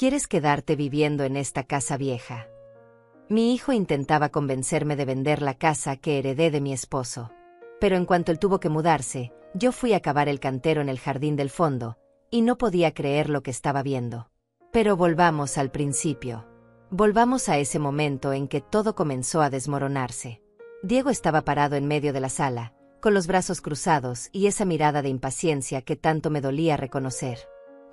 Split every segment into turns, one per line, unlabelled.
¿Quieres quedarte viviendo en esta casa vieja? Mi hijo intentaba convencerme de vender la casa que heredé de mi esposo. Pero en cuanto él tuvo que mudarse, yo fui a cavar el cantero en el jardín del fondo, y no podía creer lo que estaba viendo. Pero volvamos al principio. Volvamos a ese momento en que todo comenzó a desmoronarse. Diego estaba parado en medio de la sala, con los brazos cruzados y esa mirada de impaciencia que tanto me dolía reconocer.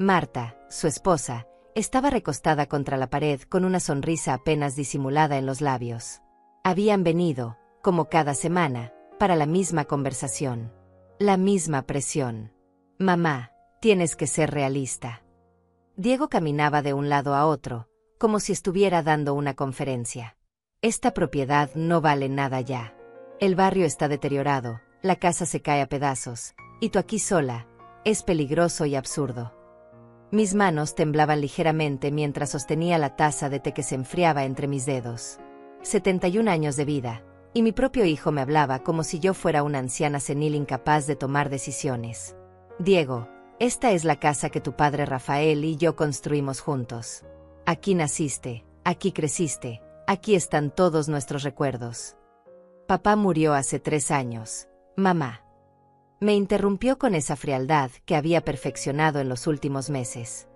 Marta, su esposa, estaba recostada contra la pared con una sonrisa apenas disimulada en los labios. Habían venido, como cada semana, para la misma conversación. La misma presión. Mamá, tienes que ser realista. Diego caminaba de un lado a otro, como si estuviera dando una conferencia. Esta propiedad no vale nada ya. El barrio está deteriorado, la casa se cae a pedazos, y tú aquí sola, es peligroso y absurdo. Mis manos temblaban ligeramente mientras sostenía la taza de té que se enfriaba entre mis dedos. 71 años de vida, y mi propio hijo me hablaba como si yo fuera una anciana senil incapaz de tomar decisiones. Diego, esta es la casa que tu padre Rafael y yo construimos juntos. Aquí naciste, aquí creciste, aquí están todos nuestros recuerdos. Papá murió hace 3 años. Mamá. Me interrumpió con esa frialdad que había perfeccionado en los últimos meses.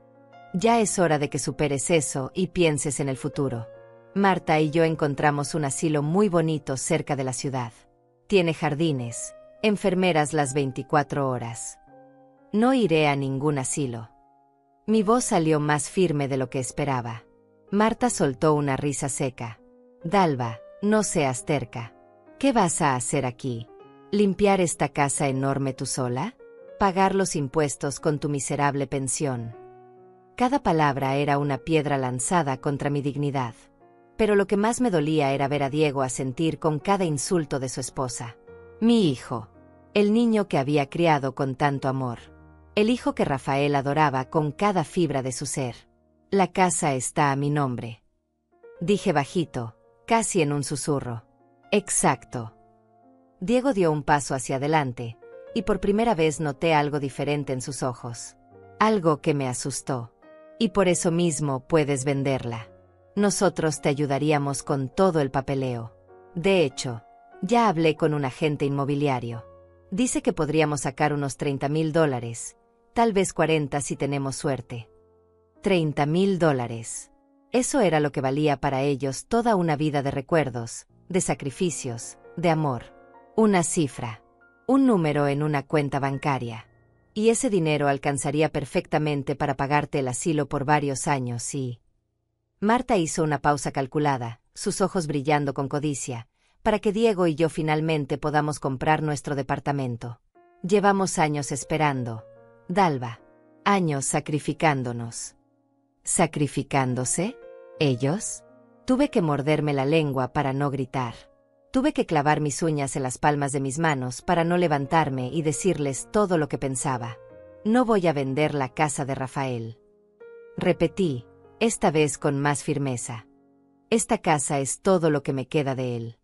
Ya es hora de que superes eso y pienses en el futuro. Marta y yo encontramos un asilo muy bonito cerca de la ciudad. Tiene jardines, enfermeras las 24 horas. No iré a ningún asilo. Mi voz salió más firme de lo que esperaba. Marta soltó una risa seca. Dalva, no seas terca. ¿Qué vas a hacer aquí? ¿Limpiar esta casa enorme tú sola? ¿Pagar los impuestos con tu miserable pensión? Cada palabra era una piedra lanzada contra mi dignidad. Pero lo que más me dolía era ver a Diego asentir con cada insulto de su esposa. Mi hijo. El niño que había criado con tanto amor. El hijo que Rafael adoraba con cada fibra de su ser. La casa está a mi nombre. Dije bajito, casi en un susurro. Exacto. Diego dio un paso hacia adelante, y por primera vez noté algo diferente en sus ojos. Algo que me asustó. Y por eso mismo puedes venderla. Nosotros te ayudaríamos con todo el papeleo. De hecho, ya hablé con un agente inmobiliario. Dice que podríamos sacar unos $30,000, tal vez 40 si tenemos suerte. $30,000. Eso era lo que valía para ellos toda una vida de recuerdos, de sacrificios, de amor. Una cifra. Un número en una cuenta bancaria. Y ese dinero alcanzaría perfectamente para pagarte el asilo por varios años y... Marta hizo una pausa calculada, sus ojos brillando con codicia, para que Diego y yo finalmente podamos comprar nuestro departamento. Llevamos años esperando. Dalva. Años sacrificándonos. ¿Sacrificándose? ¿Ellos? Tuve que morderme la lengua para no gritar. Tuve que clavar mis uñas en las palmas de mis manos para no levantarme y decirles todo lo que pensaba. No voy a vender la casa de Rafael. Repetí, esta vez con más firmeza. Esta casa es todo lo que me queda de él.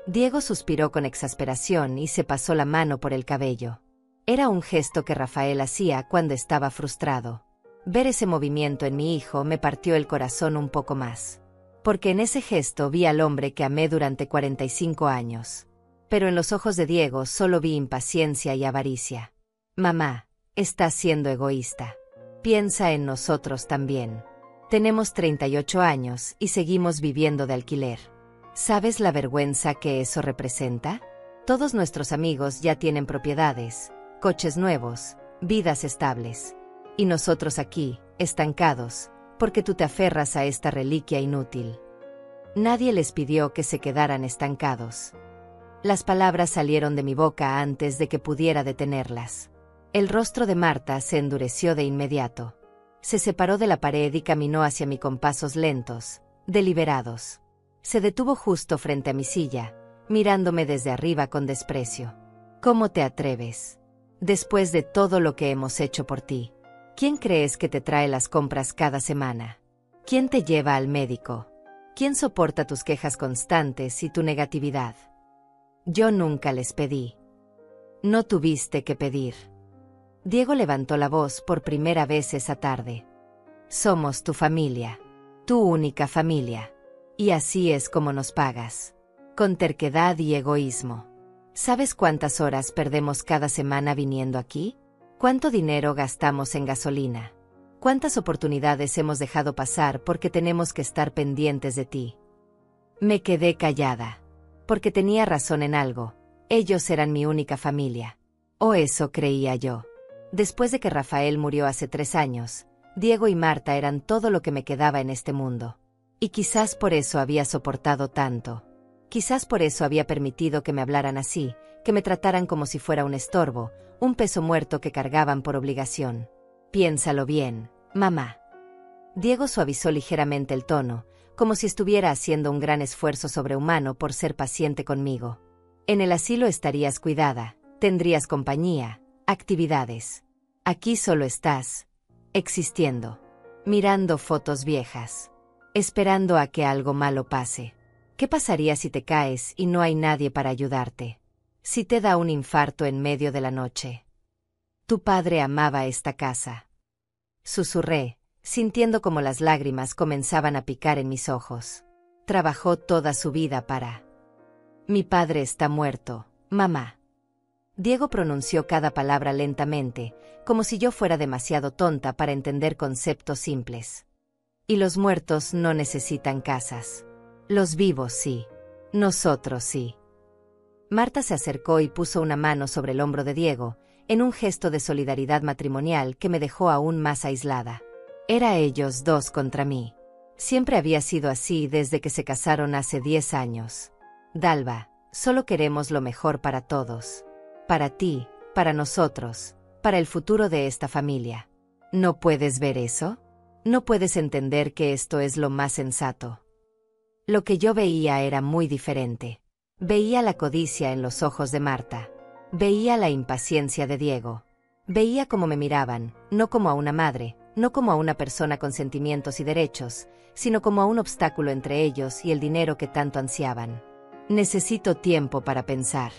Diego suspiró con exasperación y se pasó la mano por el cabello. Era un gesto que Rafael hacía cuando estaba frustrado. Ver ese movimiento en mi hijo me partió el corazón un poco más. Porque en ese gesto vi al hombre que amé durante 45 años. Pero en los ojos de Diego solo vi impaciencia y avaricia. Mamá, estás siendo egoísta. Piensa en nosotros también. Tenemos 38 años y seguimos viviendo de alquiler. ¿Sabes la vergüenza que eso representa? Todos nuestros amigos ya tienen propiedades, coches nuevos, vidas estables. Y nosotros aquí, estancados, porque tú te aferras a esta reliquia inútil. Nadie les pidió que se quedaran estancados. Las palabras salieron de mi boca antes de que pudiera detenerlas. El rostro de Marta se endureció de inmediato. Se separó de la pared y caminó hacia mí con pasos lentos, deliberados. Se detuvo justo frente a mi silla, mirándome desde arriba con desprecio. ¿Cómo te atreves? Después de todo lo que hemos hecho por ti. ¿Quién crees que te trae las compras cada semana? ¿Quién te lleva al médico? ¿Quién soporta tus quejas constantes y tu negatividad? Yo nunca les pedí. No tuviste que pedir. Diego levantó la voz por primera vez esa tarde. Somos tu familia. Tu única familia. Y así es como nos pagas. Con terquedad y egoísmo. ¿Sabes cuántas horas perdemos cada semana viniendo aquí? ¿Cuánto dinero gastamos en gasolina? ¿Cuántas oportunidades hemos dejado pasar porque tenemos que estar pendientes de ti? Me quedé callada. Porque tenía razón en algo. Ellos eran mi única familia. O eso creía yo. Después de que Rafael murió hace 3 años, Diego y Marta eran todo lo que me quedaba en este mundo. Y quizás por eso había soportado tanto. Quizás por eso había permitido que me hablaran así, que me trataran como si fuera un estorbo, un peso muerto que cargaban por obligación. Piénsalo bien, mamá. Diego suavizó ligeramente el tono, como si estuviera haciendo un gran esfuerzo sobrehumano por ser paciente conmigo. En el asilo estarías cuidada, tendrías compañía, actividades. Aquí solo estás, existiendo, mirando fotos viejas, esperando a que algo malo pase. ¿Qué pasaría si te caes y no hay nadie para ayudarte? Si te da un infarto en medio de la noche. Tu padre amaba esta casa. Susurré, sintiendo como las lágrimas comenzaban a picar en mis ojos. Trabajó toda su vida para... Mi padre está muerto, mamá. Diego pronunció cada palabra lentamente, como si yo fuera demasiado tonta para entender conceptos simples. Y los muertos no necesitan casas. Los vivos sí. Nosotros sí. Marta se acercó y puso una mano sobre el hombro de Diego, en un gesto de solidaridad matrimonial que me dejó aún más aislada. Era ellos dos contra mí. Siempre había sido así desde que se casaron hace 10 años. Dalva, solo queremos lo mejor para todos. Para ti, para nosotros, para el futuro de esta familia. ¿No puedes ver eso? ¿No puedes entender que esto es lo más sensato? Lo que yo veía era muy diferente. Veía la codicia en los ojos de Marta. Veía la impaciencia de Diego. Veía cómo me miraban, no como a una madre, no como a una persona con sentimientos y derechos, sino como a un obstáculo entre ellos y el dinero que tanto ansiaban. Necesito tiempo para pensar.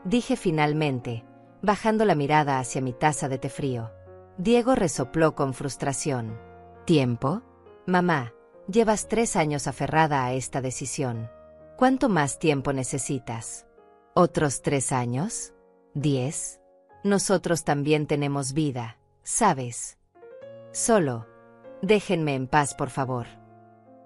Dije finalmente, bajando la mirada hacia mi taza de té frío. Diego resopló con frustración. ¿Tiempo? Mamá, llevas 3 años aferrada a esta decisión. ¿Cuánto más tiempo necesitas? ¿Otros 3 años? ¿10? Nosotros también tenemos vida, ¿sabes? Solo, déjenme en paz, por favor.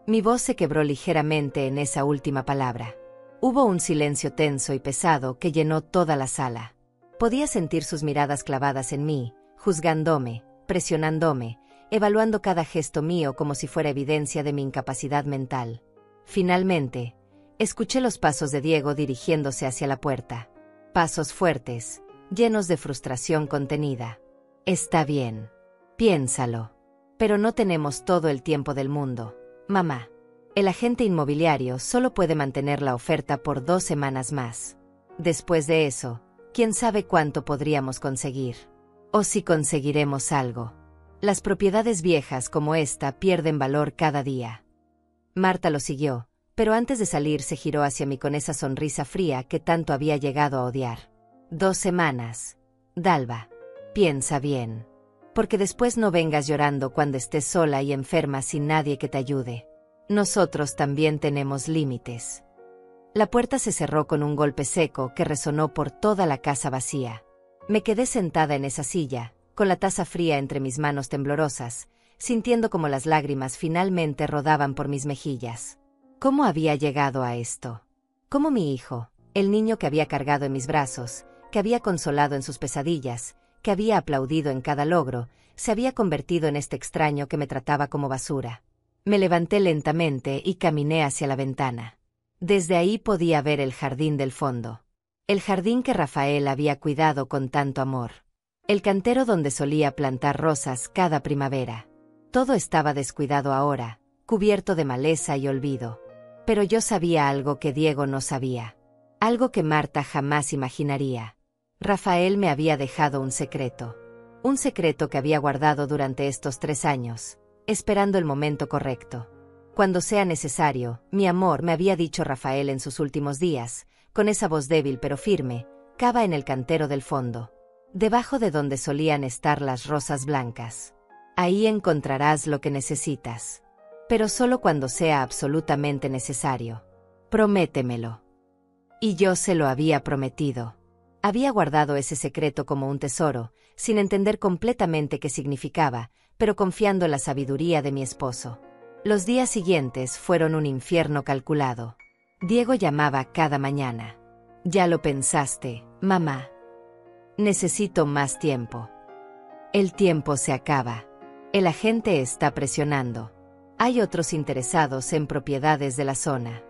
Mi voz se quebró ligeramente en esa última palabra. Hubo un silencio tenso y pesado que llenó toda la sala. Podía sentir sus miradas clavadas en mí, juzgándome, presionándome, evaluando cada gesto mío como si fuera evidencia de mi incapacidad mental. Finalmente, escuché los pasos de Diego dirigiéndose hacia la puerta. Pasos fuertes, llenos de frustración contenida. Está bien. Piénsalo. Pero no tenemos todo el tiempo del mundo, mamá. El agente inmobiliario solo puede mantener la oferta por 2 semanas más. Después de eso, quién sabe cuánto podríamos conseguir. O si conseguiremos algo. Las propiedades viejas como esta pierden valor cada día. Marta lo siguió, pero antes de salir se giró hacia mí con esa sonrisa fría que tanto había llegado a odiar. 2 semanas. Dalva, piensa bien. Porque después no vengas llorando cuando estés sola y enferma sin nadie que te ayude. Nosotros también tenemos límites. La puerta se cerró con un golpe seco que resonó por toda la casa vacía. Me quedé sentada en esa silla, con la taza fría entre mis manos temblorosas, sintiendo como las lágrimas finalmente rodaban por mis mejillas. ¿Cómo había llegado a esto? ¿Cómo mi hijo, el niño que había cargado en mis brazos, que había consolado en sus pesadillas, que había aplaudido en cada logro, se había convertido en este extraño que me trataba como basura? Me levanté lentamente y caminé hacia la ventana. Desde ahí podía ver el jardín del fondo. El jardín que Rafael había cuidado con tanto amor. El cantero donde solía plantar rosas cada primavera. Todo estaba descuidado ahora, cubierto de maleza y olvido. Pero yo sabía algo que Diego no sabía. Algo que Marta jamás imaginaría. Rafael me había dejado un secreto. Un secreto que había guardado durante estos 3 años, esperando el momento correcto. Cuando sea necesario, mi amor, me había dicho Rafael en sus últimos días, con esa voz débil pero firme, cava en el cantero del fondo, debajo de donde solían estar las rosas blancas. Ahí encontrarás lo que necesitas. Pero solo cuando sea absolutamente necesario. Prométemelo. Y yo se lo había prometido. Había guardado ese secreto como un tesoro, sin entender completamente qué significaba, pero confiando en la sabiduría de mi esposo. Los días siguientes fueron un infierno calculado. Diego llamaba cada mañana. «¿Ya lo pensaste, mamá? Necesito más tiempo. El tiempo se acaba. El agente está presionando. Hay otros interesados en propiedades de la zona».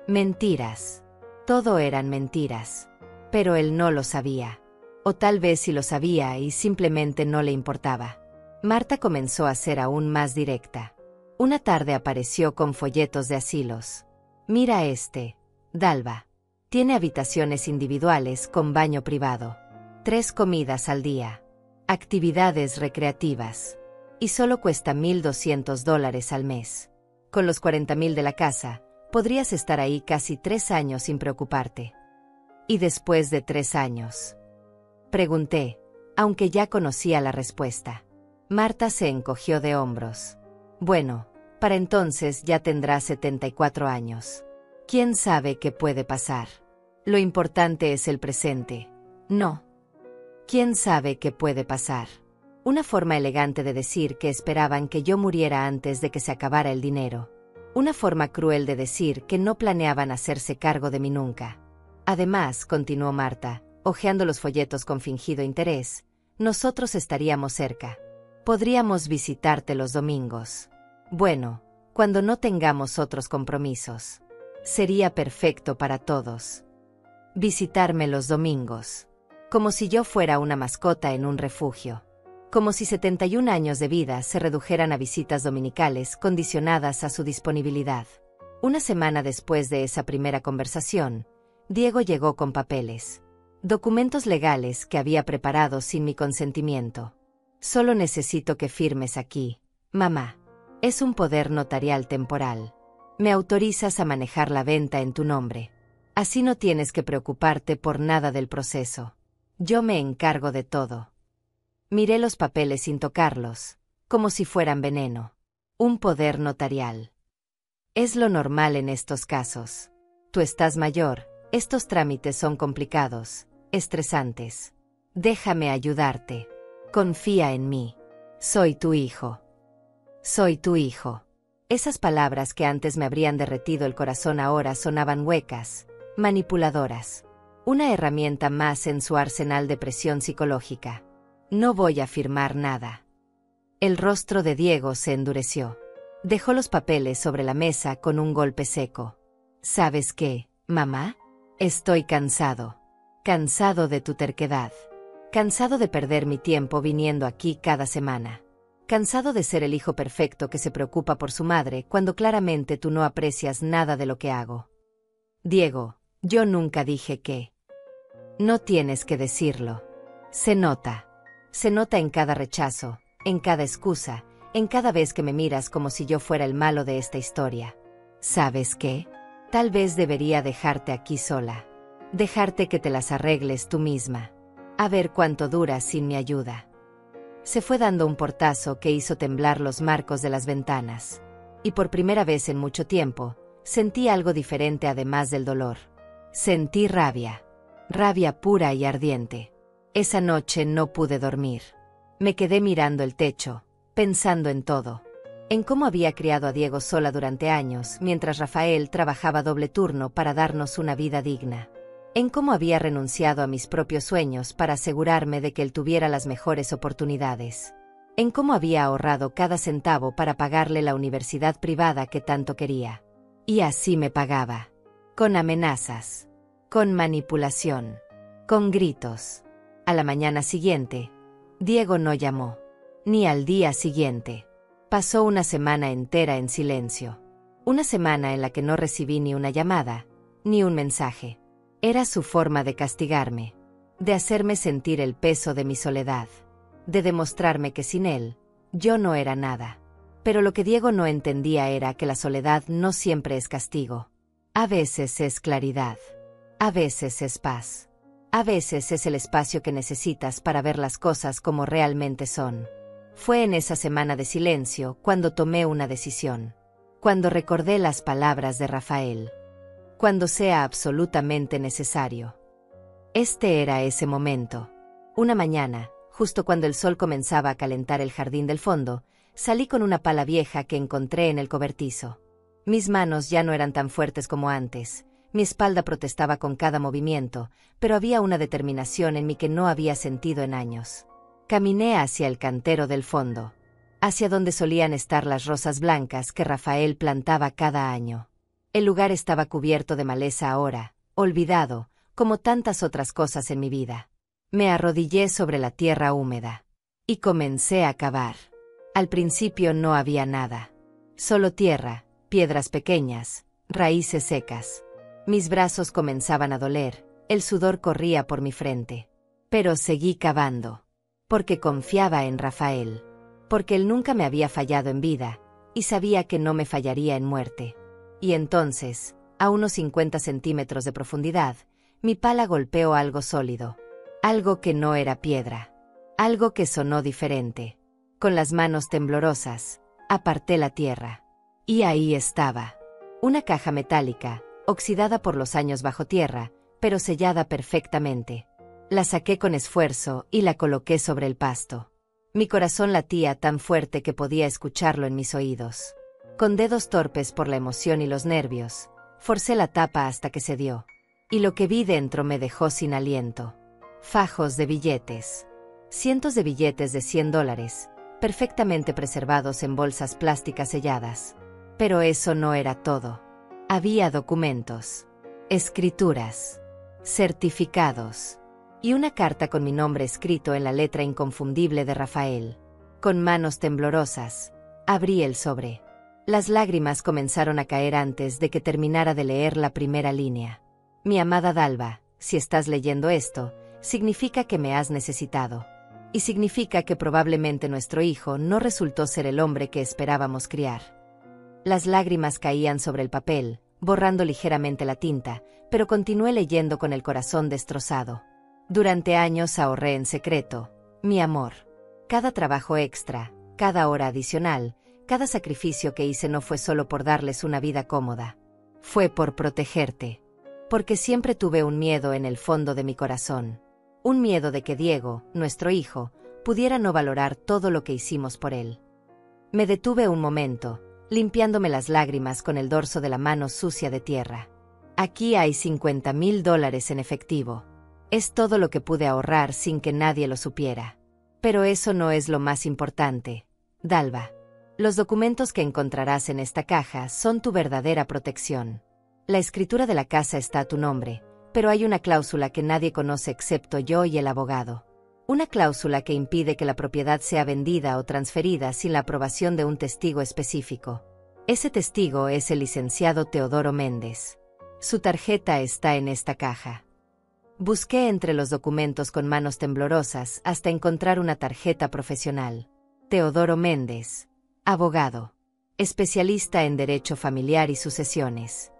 Mentiras. Todo eran mentiras. Pero él no lo sabía. O tal vez sí lo sabía y simplemente no le importaba. Marta comenzó a ser aún más directa. Una tarde apareció con folletos de asilos. «Mira este, Dalva. Tiene habitaciones individuales con baño privado. 3 comidas al día. Actividades recreativas. Y solo cuesta $1,200 al mes. Con los 40,000 de la casa, podrías estar ahí casi 3 años sin preocuparte». «¿Y después de 3 años?» pregunté, aunque ya conocía la respuesta. Marta se encogió de hombros. «Bueno, para entonces ya tendrás 74 años. ¿Quién sabe qué puede pasar? Lo importante es el presente, ¿no? ¿Quién sabe qué puede pasar?» Una forma elegante de decir que esperaban que yo muriera antes de que se acabara el dinero. Una forma cruel de decir que no planeaban hacerse cargo de mí nunca. «Además», continuó Marta, hojeando los folletos con fingido interés, «nosotros estaríamos cerca. Podríamos visitarte los domingos. Bueno, cuando no tengamos otros compromisos. Sería perfecto para todos. Visitarme los domingos. Como si yo fuera una mascota en un refugio. Como si 71 años de vida se redujeran a visitas dominicales condicionadas a su disponibilidad». Una semana después de esa primera conversación, Diego llegó con papeles. Documentos legales que había preparado sin mi consentimiento. «Solo necesito que firmes aquí, mamá. Es un poder notarial temporal. Me autorizas a manejar la venta en tu nombre. Así no tienes que preocuparte por nada del proceso. Yo me encargo de todo». Miré los papeles sin tocarlos, como si fueran veneno. Un poder notarial. Es lo normal en estos casos. Tú estás mayor, estos trámites son complicados, estresantes. Déjame ayudarte. Confía en mí. Soy tu hijo. Soy tu hijo. Esas palabras que antes me habrían derretido el corazón ahora sonaban huecas, manipuladoras. Una herramienta más en su arsenal de presión psicológica. «No voy a firmar nada». El rostro de Diego se endureció. Dejó los papeles sobre la mesa con un golpe seco. «¿Sabes qué, mamá? Estoy cansado. Cansado de tu terquedad. Cansado de perder mi tiempo viniendo aquí cada semana. Cansado de ser el hijo perfecto que se preocupa por su madre cuando claramente tú no aprecias nada de lo que hago. Diego, yo nunca dije que. No tienes que decirlo. Se nota. Se nota en cada rechazo, en cada excusa, en cada vez que me miras como si yo fuera el malo de esta historia. ¿Sabes qué? Tal vez debería dejarte aquí sola. Dejarte que te las arregles tú misma. A ver cuánto duras sin mi ayuda». Se fue dando un portazo que hizo temblar los marcos de las ventanas. Y por primera vez en mucho tiempo, sentí algo diferente además del dolor. Sentí rabia. Rabia pura y ardiente. Esa noche no pude dormir. Me quedé mirando el techo, pensando en todo. En cómo había criado a Diego sola durante años, mientras Rafael trabajaba doble turno para darnos una vida digna. En cómo había renunciado a mis propios sueños para asegurarme de que él tuviera las mejores oportunidades. En cómo había ahorrado cada centavo para pagarle la universidad privada que tanto quería. Y así me pagaba. Con amenazas. Con manipulación. Con gritos. A la mañana siguiente, Diego no llamó. Ni al día siguiente. Pasó una semana entera en silencio. Una semana en la que no recibí ni una llamada, ni un mensaje. Era su forma de castigarme, de hacerme sentir el peso de mi soledad, de demostrarme que sin él, yo no era nada. Pero lo que Diego no entendía era que la soledad no siempre es castigo. A veces es claridad. A veces es paz. A veces es el espacio que necesitas para ver las cosas como realmente son. Fue en esa semana de silencio cuando tomé una decisión. Cuando recordé las palabras de Rafael. Cuando sea absolutamente necesario. Este era ese momento. Una mañana, justo cuando el sol comenzaba a calentar el jardín del fondo, salí con una pala vieja que encontré en el cobertizo. Mis manos ya no eran tan fuertes como antes, mi espalda protestaba con cada movimiento, pero había una determinación en mí que no había sentido en años. Caminé hacia el cantero del fondo, hacia donde solían estar las rosas blancas que Rafael plantaba cada año. El lugar estaba cubierto de maleza ahora, olvidado, como tantas otras cosas en mi vida. Me arrodillé sobre la tierra húmeda. Y comencé a cavar. Al principio no había nada. Solo tierra, piedras pequeñas, raíces secas. Mis brazos comenzaban a doler, el sudor corría por mi frente. Pero seguí cavando. Porque confiaba en Rafael. Porque él nunca me había fallado en vida, y sabía que no me fallaría en muerte. Y entonces, a unos 50 centímetros de profundidad, mi pala golpeó algo sólido. Algo que no era piedra. Algo que sonó diferente. Con las manos temblorosas, aparté la tierra. Y ahí estaba. Una caja metálica, oxidada por los años bajo tierra, pero sellada perfectamente. La saqué con esfuerzo y la coloqué sobre el pasto. Mi corazón latía tan fuerte que podía escucharlo en mis oídos. Con dedos torpes por la emoción y los nervios, forcé la tapa hasta que cedió. Y lo que vi dentro me dejó sin aliento. Fajos de billetes. Cientos de billetes de $100, perfectamente preservados en bolsas plásticas selladas. Pero eso no era todo. Había documentos, escrituras, certificados, y una carta con mi nombre escrito en la letra inconfundible de Rafael. Con manos temblorosas, abrí el sobre. Las lágrimas comenzaron a caer antes de que terminara de leer la primera línea. Mi amada Dalva, si estás leyendo esto, significa que me has necesitado. Y significa que probablemente nuestro hijo no resultó ser el hombre que esperábamos criar. Las lágrimas caían sobre el papel, borrando ligeramente la tinta, pero continué leyendo con el corazón destrozado. Durante años ahorré en secreto, mi amor. Cada trabajo extra, cada hora adicional, cada sacrificio que hice no fue solo por darles una vida cómoda. Fue por protegerte. Porque siempre tuve un miedo en el fondo de mi corazón. Un miedo de que Diego, nuestro hijo, pudiera no valorar todo lo que hicimos por él. Me detuve un momento, limpiándome las lágrimas con el dorso de la mano sucia de tierra. Aquí hay $50,000 en efectivo. Es todo lo que pude ahorrar sin que nadie lo supiera. Pero eso no es lo más importante, Dalva. Los documentos que encontrarás en esta caja son tu verdadera protección. La escritura de la casa está a tu nombre, pero hay una cláusula que nadie conoce excepto yo y el abogado. Una cláusula que impide que la propiedad sea vendida o transferida sin la aprobación de un testigo específico. Ese testigo es el licenciado Teodoro Méndez. Su tarjeta está en esta caja. Busqué entre los documentos con manos temblorosas hasta encontrar una tarjeta profesional. Teodoro Méndez, abogado, especialista en derecho familiar y sucesiones.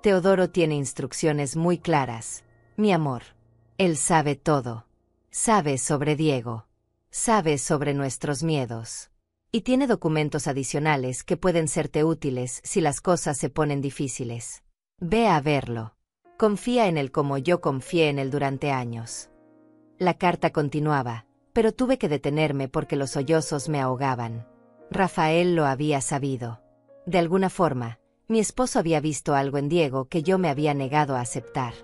Teodoro tiene instrucciones muy claras, mi amor. Él sabe todo. Sabe sobre Diego. Sabe sobre nuestros miedos. Y tiene documentos adicionales que pueden serte útiles si las cosas se ponen difíciles. Ve a verlo. Confía en él como yo confié en él durante años. La carta continuaba, pero tuve que detenerme porque los sollozos me ahogaban. Rafael lo había sabido. De alguna forma, mi esposo había visto algo en Diego que yo me había negado a aceptar.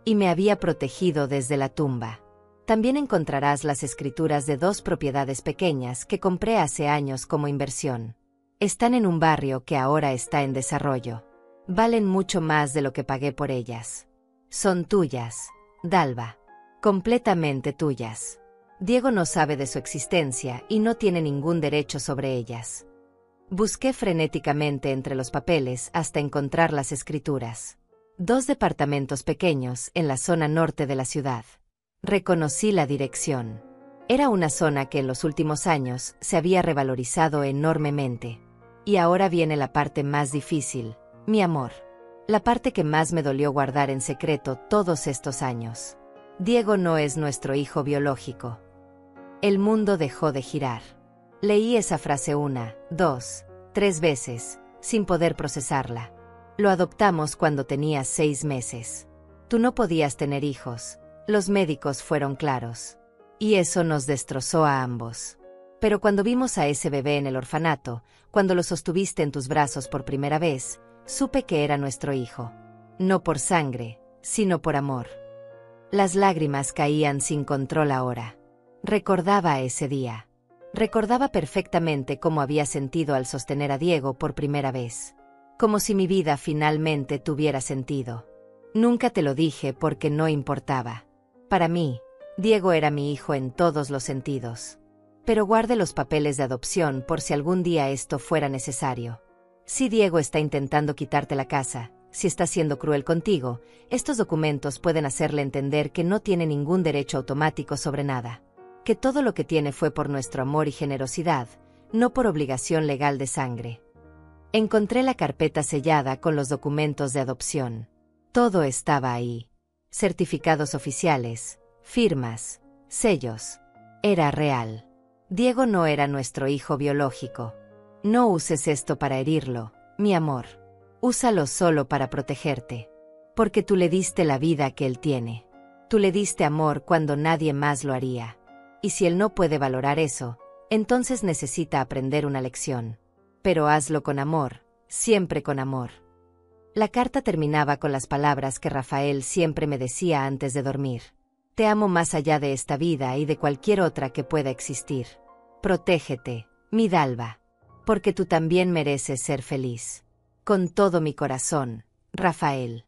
Y me había protegido desde la tumba. También encontrarás las escrituras de 2 propiedades pequeñas que compré hace años como inversión. Están en un barrio que ahora está en desarrollo. Valen mucho más de lo que pagué por ellas. Son tuyas, Dalva. Completamente tuyas. Diego no sabe de su existencia y no tiene ningún derecho sobre ellas. Busqué frenéticamente entre los papeles hasta encontrar las escrituras. 2 departamentos pequeños en la zona norte de la ciudad. Reconocí la dirección. Era una zona que en los últimos años se había revalorizado enormemente. Y ahora viene la parte más difícil, mi amor. La parte que más me dolió guardar en secreto todos estos años. Diego no es nuestro hijo biológico. El mundo dejó de girar. Leí esa frase 1, 2, 3 veces, sin poder procesarla. Lo adoptamos cuando tenías 6 meses. Tú no podías tener hijos. Los médicos fueron claros. Y eso nos destrozó a ambos. Pero cuando vimos a ese bebé en el orfanato, cuando lo sostuviste en tus brazos por primera vez, supe que era nuestro hijo. No por sangre, sino por amor. Las lágrimas caían sin control ahora. Recordaba ese día. Recordaba perfectamente cómo había sentido al sostener a Diego por primera vez. Como si mi vida finalmente tuviera sentido. Nunca te lo dije porque no importaba. Para mí, Diego era mi hijo en todos los sentidos. Pero guarde los papeles de adopción por si algún día esto fuera necesario. Si Diego está intentando quitarte la casa, si está siendo cruel contigo, estos documentos pueden hacerle entender que no tiene ningún derecho automático sobre nada. Que todo lo que tiene fue por nuestro amor y generosidad, no por obligación legal de sangre. Encontré la carpeta sellada con los documentos de adopción. Todo estaba ahí. Certificados oficiales, firmas, sellos. Era real. Diego no era nuestro hijo biológico. No uses esto para herirlo, mi amor. Úsalo solo para protegerte. Porque tú le diste la vida que él tiene. Tú le diste amor cuando nadie más lo haría. Y si él no puede valorar eso, entonces necesita aprender una lección. Pero hazlo con amor, siempre con amor. La carta terminaba con las palabras que Rafael siempre me decía antes de dormir. Te amo más allá de esta vida y de cualquier otra que pueda existir. Protégete, mi Dalva. Porque tú también mereces ser feliz. Con todo mi corazón, Rafael.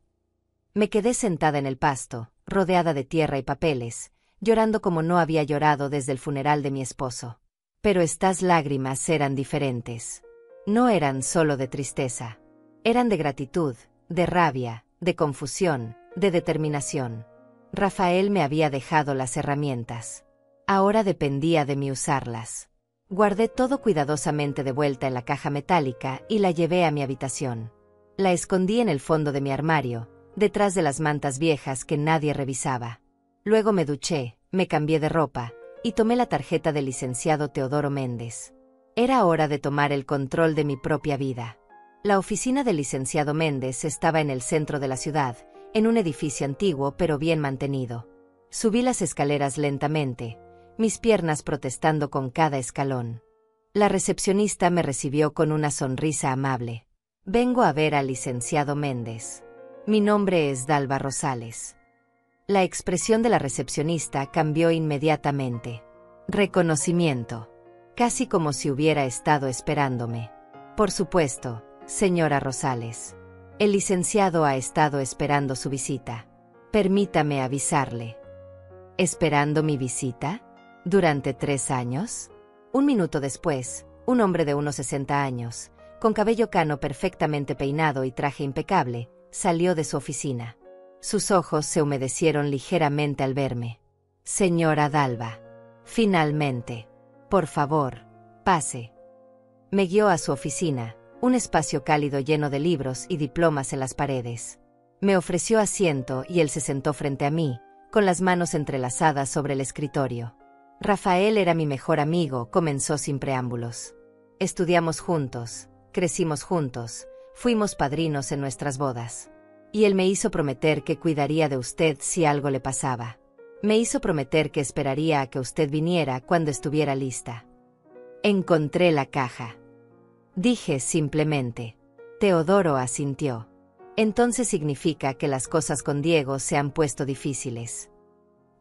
Me quedé sentada en el pasto, rodeada de tierra y papeles, llorando como no había llorado desde el funeral de mi esposo. Pero estas lágrimas eran diferentes. No eran solo de tristeza. Eran de gratitud, de rabia, de confusión, de determinación. Rafael me había dejado las herramientas. Ahora dependía de mí usarlas. Guardé todo cuidadosamente de vuelta en la caja metálica y la llevé a mi habitación. La escondí en el fondo de mi armario, detrás de las mantas viejas que nadie revisaba. Luego me duché, me cambié de ropa, y tomé la tarjeta del licenciado Teodoro Méndez. Era hora de tomar el control de mi propia vida. La oficina del licenciado Méndez estaba en el centro de la ciudad, en un edificio antiguo pero bien mantenido. Subí las escaleras lentamente, mis piernas protestando con cada escalón. La recepcionista me recibió con una sonrisa amable. Vengo a ver al licenciado Méndez. Mi nombre es Dalva Rosales. La expresión de la recepcionista cambió inmediatamente. Reconocimiento. Casi como si hubiera estado esperándome. Por supuesto, señora Rosales. El licenciado ha estado esperando su visita. Permítame avisarle. ¿Esperando mi visita? ¿Durante 3 años? Un minuto después, un hombre de unos 60 años, con cabello cano perfectamente peinado y traje impecable, salió de su oficina. Sus ojos se humedecieron ligeramente al verme. Señora Dalva. Finalmente. Por favor, pase. Me guió a su oficina, un espacio cálido lleno de libros y diplomas en las paredes. Me ofreció asiento y él se sentó frente a mí, con las manos entrelazadas sobre el escritorio. Rafael era mi mejor amigo, comenzó sin preámbulos. Estudiamos juntos, crecimos juntos, fuimos padrinos en nuestras bodas. Y él me hizo prometer que cuidaría de usted si algo le pasaba. Me hizo prometer que esperaría a que usted viniera cuando estuviera lista. Encontré la caja. Dije simplemente. Teodoro asintió. Entonces significa que las cosas con Diego se han puesto difíciles.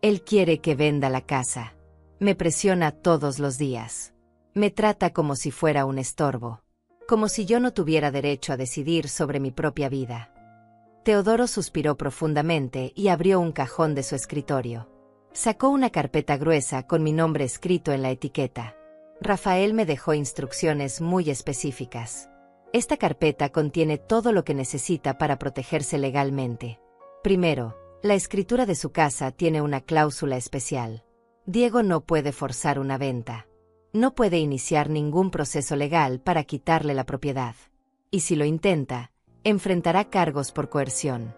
Él quiere que venda la casa. Me presiona todos los días. Me trata como si fuera un estorbo. Como si yo no tuviera derecho a decidir sobre mi propia vida. Teodoro suspiró profundamente y abrió un cajón de su escritorio. Sacó una carpeta gruesa con mi nombre escrito en la etiqueta. Rafael me dejó instrucciones muy específicas. Esta carpeta contiene todo lo que necesita para protegerse legalmente. Primero, la escritura de su casa tiene una cláusula especial. Diego no puede forzar una venta. No puede iniciar ningún proceso legal para quitarle la propiedad. Y si lo intenta, enfrentará cargos por coerción.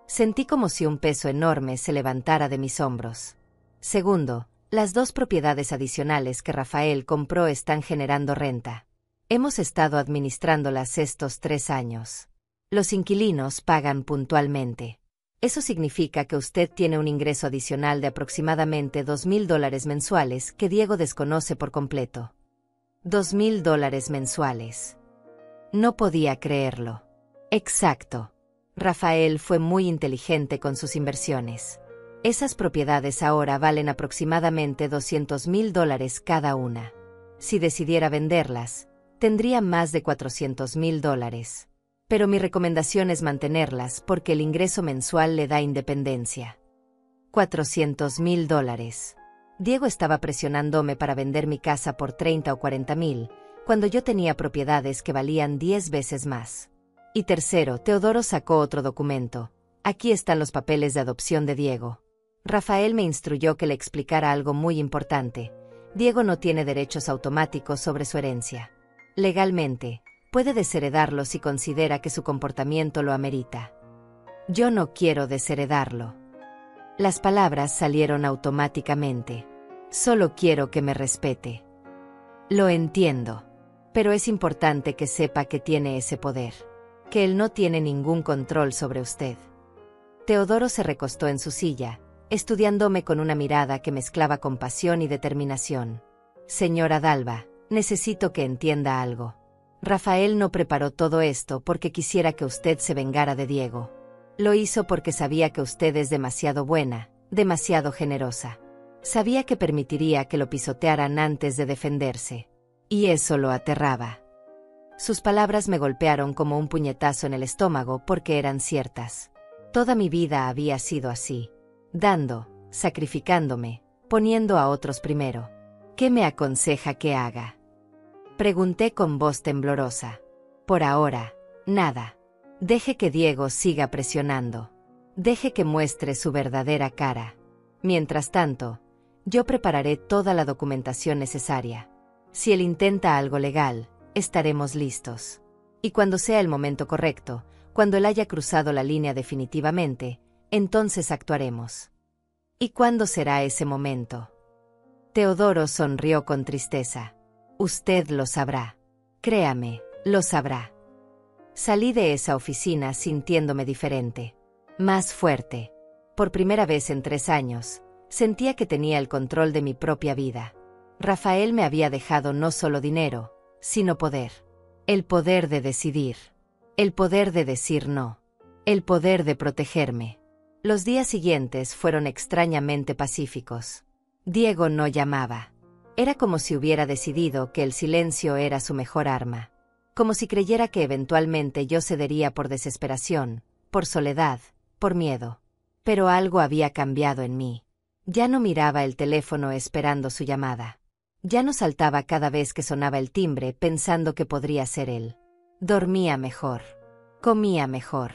Sentí como si un peso enorme se levantara de mis hombros. Segundo, Las 2 propiedades adicionales que Rafael compró están generando renta. Hemos estado administrándolas estos 3 años. Los inquilinos pagan puntualmente. Eso significa que usted tiene un ingreso adicional de aproximadamente $2,000 mensuales que Diego desconoce por completo. $2,000 mensuales. No podía creerlo. Exacto. Rafael fue muy inteligente con sus inversiones. Esas propiedades ahora valen aproximadamente $200,000 cada una. Si decidiera venderlas, tendría más de $400,000. Pero mi recomendación es mantenerlas porque el ingreso mensual le da independencia. $400,000. Diego estaba presionándome para vender mi casa por 30 o 40,000, cuando yo tenía propiedades que valían 10 veces más. Y tercero, Teodoro sacó otro documento. Aquí están los papeles de adopción de Diego. Rafael me instruyó que le explicara algo muy importante. Diego no tiene derechos automáticos sobre su herencia. Legalmente, puede desheredarlo si considera que su comportamiento lo amerita. Yo no quiero desheredarlo. Las palabras salieron automáticamente. Solo quiero que me respete. Lo entiendo. Pero es importante que sepa que tiene ese poder. Que él no tiene ningún control sobre usted. Teodoro se recostó en su silla, estudiándome con una mirada que mezclaba compasión y determinación. Señora Dalva, necesito que entienda algo. Rafael no preparó todo esto porque quisiera que usted se vengara de Diego. Lo hizo porque sabía que usted es demasiado buena, demasiado generosa. Sabía que permitiría que lo pisotearan antes de defenderse. Y eso lo aterraba. Sus palabras me golpearon como un puñetazo en el estómago porque eran ciertas. Toda mi vida había sido así. Dando, sacrificándome, poniendo a otros primero. ¿Qué me aconseja que haga? Pregunté con voz temblorosa. Por ahora, nada. Deje que Diego siga presionando. Deje que muestre su verdadera cara. Mientras tanto, yo prepararé toda la documentación necesaria. Si él intenta algo legal, estaremos listos. Y cuando sea el momento correcto, cuando él haya cruzado la línea definitivamente, entonces actuaremos. ¿Y cuándo será ese momento? Teodoro sonrió con tristeza. Usted lo sabrá. Créame, lo sabrá. Salí de esa oficina sintiéndome diferente. Más fuerte. Por primera vez en 3 años, sentía que tenía el control de mi propia vida. Rafael me había dejado no solo dinero, sino poder. El poder de decidir. El poder de decir no. El poder de protegerme. Los días siguientes fueron extrañamente pacíficos. Diego no llamaba. Era como si hubiera decidido que el silencio era su mejor arma. Como si creyera que eventualmente yo cedería por desesperación, por soledad, por miedo. Pero algo había cambiado en mí. Ya no miraba el teléfono esperando su llamada. Ya no saltaba cada vez que sonaba el timbre pensando que podría ser él. Dormía mejor. Comía mejor.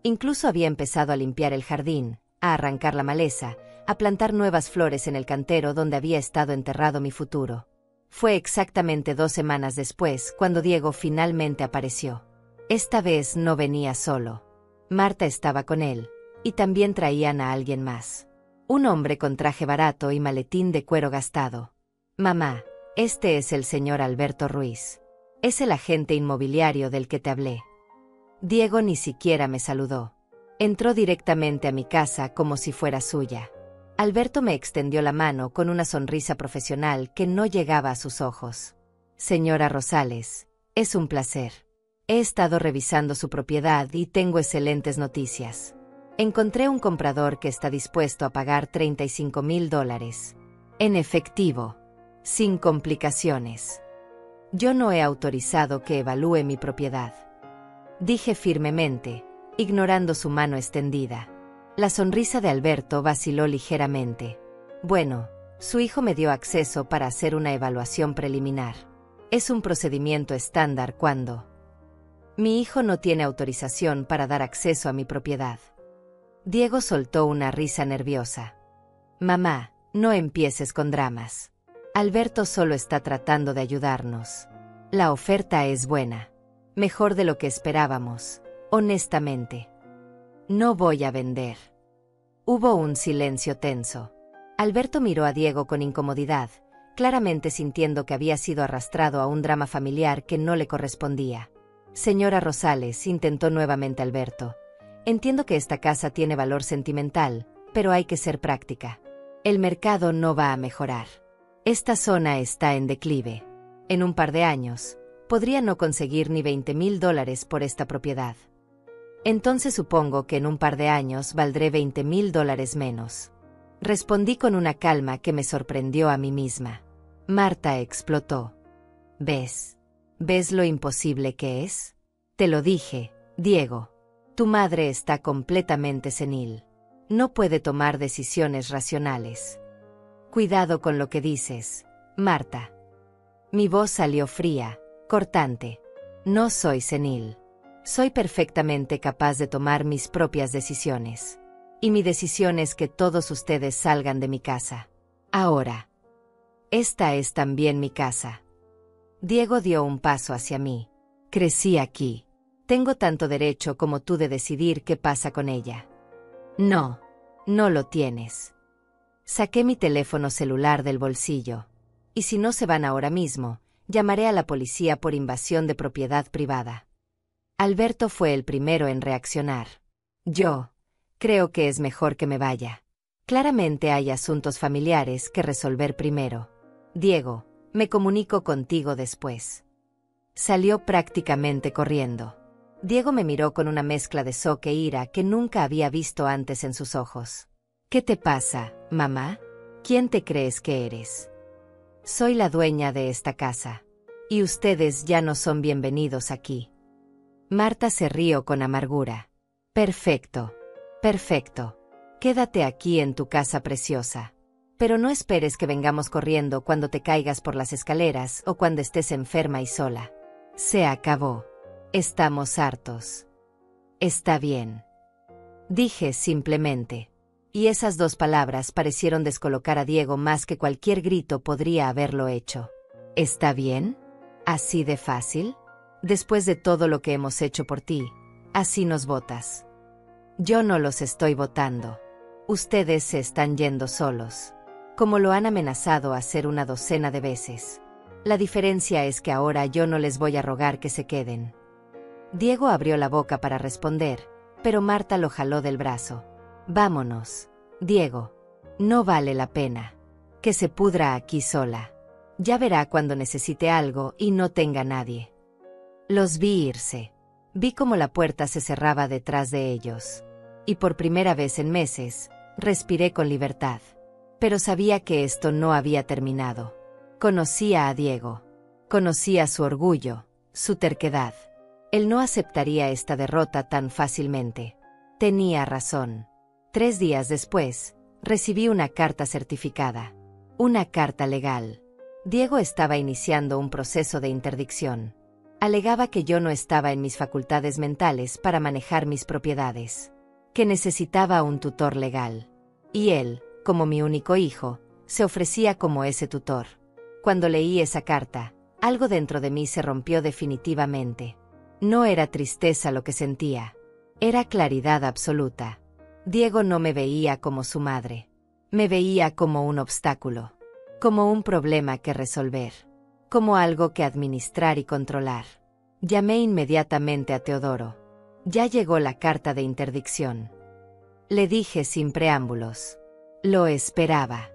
Incluso había empezado a limpiar el jardín, a arrancar la maleza, a plantar nuevas flores en el cantero donde había estado enterrado mi futuro. Fue exactamente 2 semanas después cuando Diego finalmente apareció. Esta vez no venía solo. Marta estaba con él, y también traían a alguien más. Un hombre con traje barato y maletín de cuero gastado. Mamá, este es el señor Alberto Ruiz. Es el agente inmobiliario del que te hablé. Diego ni siquiera me saludó. Entró directamente a mi casa como si fuera suya. Alberto me extendió la mano con una sonrisa profesional que no llegaba a sus ojos. Señora Rosales, es un placer. He estado revisando su propiedad y tengo excelentes noticias. Encontré un comprador que está dispuesto a pagar $35,000. En efectivo. Sin complicaciones. Yo no he autorizado que evalúe mi propiedad. Dije firmemente, ignorando su mano extendida. La sonrisa de Alberto vaciló ligeramente. Bueno, su hijo me dio acceso para hacer una evaluación preliminar. Es un procedimiento estándar cuando mi hijo no tiene autorización para dar acceso a mi propiedad. Diego soltó una risa nerviosa. Mamá, no empieces con dramas. Alberto solo está tratando de ayudarnos. La oferta es buena. Mejor de lo que esperábamos, honestamente. No voy a vender. Hubo un silencio tenso. Alberto miró a Diego con incomodidad, claramente sintiendo que había sido arrastrado a un drama familiar que no le correspondía. Señora Rosales, intentó nuevamente Alberto. Entiendo que esta casa tiene valor sentimental, pero hay que ser práctica. El mercado no va a mejorar. Esta zona está en declive. En un par de años, podría no conseguir ni $20,000 por esta propiedad. Entonces supongo que en un par de años valdré $20,000 menos. Respondí con una calma que me sorprendió a mí misma. Marta explotó. ¿Ves? ¿Ves lo imposible que es? Te lo dije, Diego. Tu madre está completamente senil. No puede tomar decisiones racionales. Cuidado con lo que dices, Marta. Mi voz salió fría, cortante. No soy senil. Soy perfectamente capaz de tomar mis propias decisiones. Y mi decisión es que todos ustedes salgan de mi casa. Ahora. Esta es también mi casa. Diego dio un paso hacia mí. Crecí aquí. Tengo tanto derecho como tú de decidir qué pasa con ella. No, no lo tienes. Saqué mi teléfono celular del bolsillo. Y si no se van ahora mismo, llamaré a la policía por invasión de propiedad privada. Alberto fue el primero en reaccionar. Yo creo que es mejor que me vaya. Claramente hay asuntos familiares que resolver primero. Diego, me comunico contigo después. Salió prácticamente corriendo. Diego me miró con una mezcla de shock e ira que nunca había visto antes en sus ojos. ¿Qué te pasa, mamá? ¿Quién te crees que eres? Soy la dueña de esta casa. Y ustedes ya no son bienvenidos aquí. Marta se rió con amargura. Perfecto. Perfecto. Quédate aquí en tu casa preciosa. Pero no esperes que vengamos corriendo cuando te caigas por las escaleras o cuando estés enferma y sola. Se acabó. Estamos hartos. Está bien. Dije simplemente. Y esas dos palabras parecieron descolocar a Diego más que cualquier grito podría haberlo hecho. ¿Está bien? ¿Así de fácil? Después de todo lo que hemos hecho por ti, así nos votas. Yo no los estoy votando. Ustedes se están yendo solos. Como lo han amenazado hacer una docena de veces. La diferencia es que ahora yo no les voy a rogar que se queden. Diego abrió la boca para responder, pero Marta lo jaló del brazo. Vámonos, Diego. No vale la pena. Que se pudra aquí sola. Ya verá cuando necesite algo y no tenga nadie. Los vi irse. Vi cómo la puerta se cerraba detrás de ellos. Y por primera vez en meses, respiré con libertad. Pero sabía que esto no había terminado. Conocía a Diego. Conocía su orgullo, su terquedad. Él no aceptaría esta derrota tan fácilmente. Tenía razón. 3 días después, recibí una carta certificada. Una carta legal. Diego estaba iniciando un proceso de interdicción. Alegaba que yo no estaba en mis facultades mentales para manejar mis propiedades. Que necesitaba un tutor legal. Y él, como mi único hijo, se ofrecía como ese tutor. Cuando leí esa carta, algo dentro de mí se rompió definitivamente. No era tristeza lo que sentía. Era claridad absoluta. Diego no me veía como su madre. Me veía como un obstáculo. Como un problema que resolver. Como algo que administrar y controlar. Llamé inmediatamente a Teodoro. Ya llegó la carta de interdicción. Le dije sin preámbulos. Lo esperaba.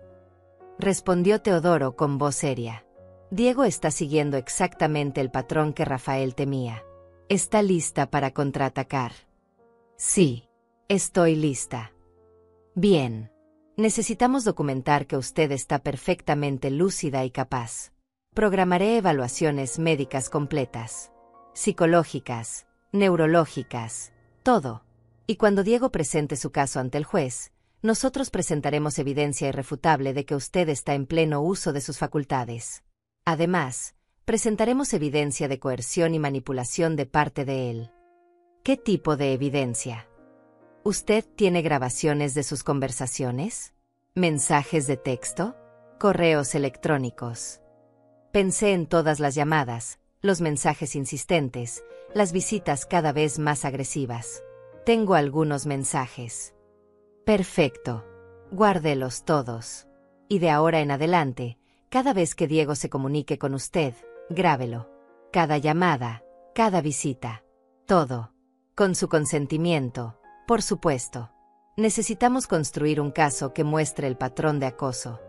Respondió Teodoro con voz seria. Diego está siguiendo exactamente el patrón que Rafael temía. ¿Está lista para contraatacar? Sí, estoy lista. Bien. Necesitamos documentar que usted está perfectamente lúcida y capaz. Programaré evaluaciones médicas completas. Psicológicas, neurológicas, todo. Y cuando Diego presente su caso ante el juez, nosotros presentaremos evidencia irrefutable de que usted está en pleno uso de sus facultades. Además, presentaremos evidencia de coerción y manipulación de parte de él. ¿Qué tipo de evidencia? ¿Usted tiene grabaciones de sus conversaciones? ¿Mensajes de texto? ¿Correos electrónicos? Pensé en todas las llamadas, los mensajes insistentes, las visitas cada vez más agresivas. Tengo algunos mensajes. Perfecto. Guárdelos todos. Y de ahora en adelante, cada vez que Diego se comunique con usted, grábelo. Cada llamada, cada visita. Todo. Con su consentimiento, por supuesto. Necesitamos construir un caso que muestre el patrón de acoso.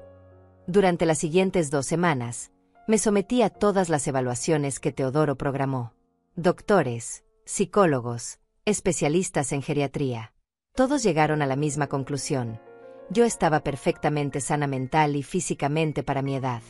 Durante las siguientes 2 semanas, me sometí a todas las evaluaciones que Teodoro programó. Doctores, psicólogos, especialistas en geriatría. Todos llegaron a la misma conclusión. Yo estaba perfectamente sana mental y físicamente para mi edad.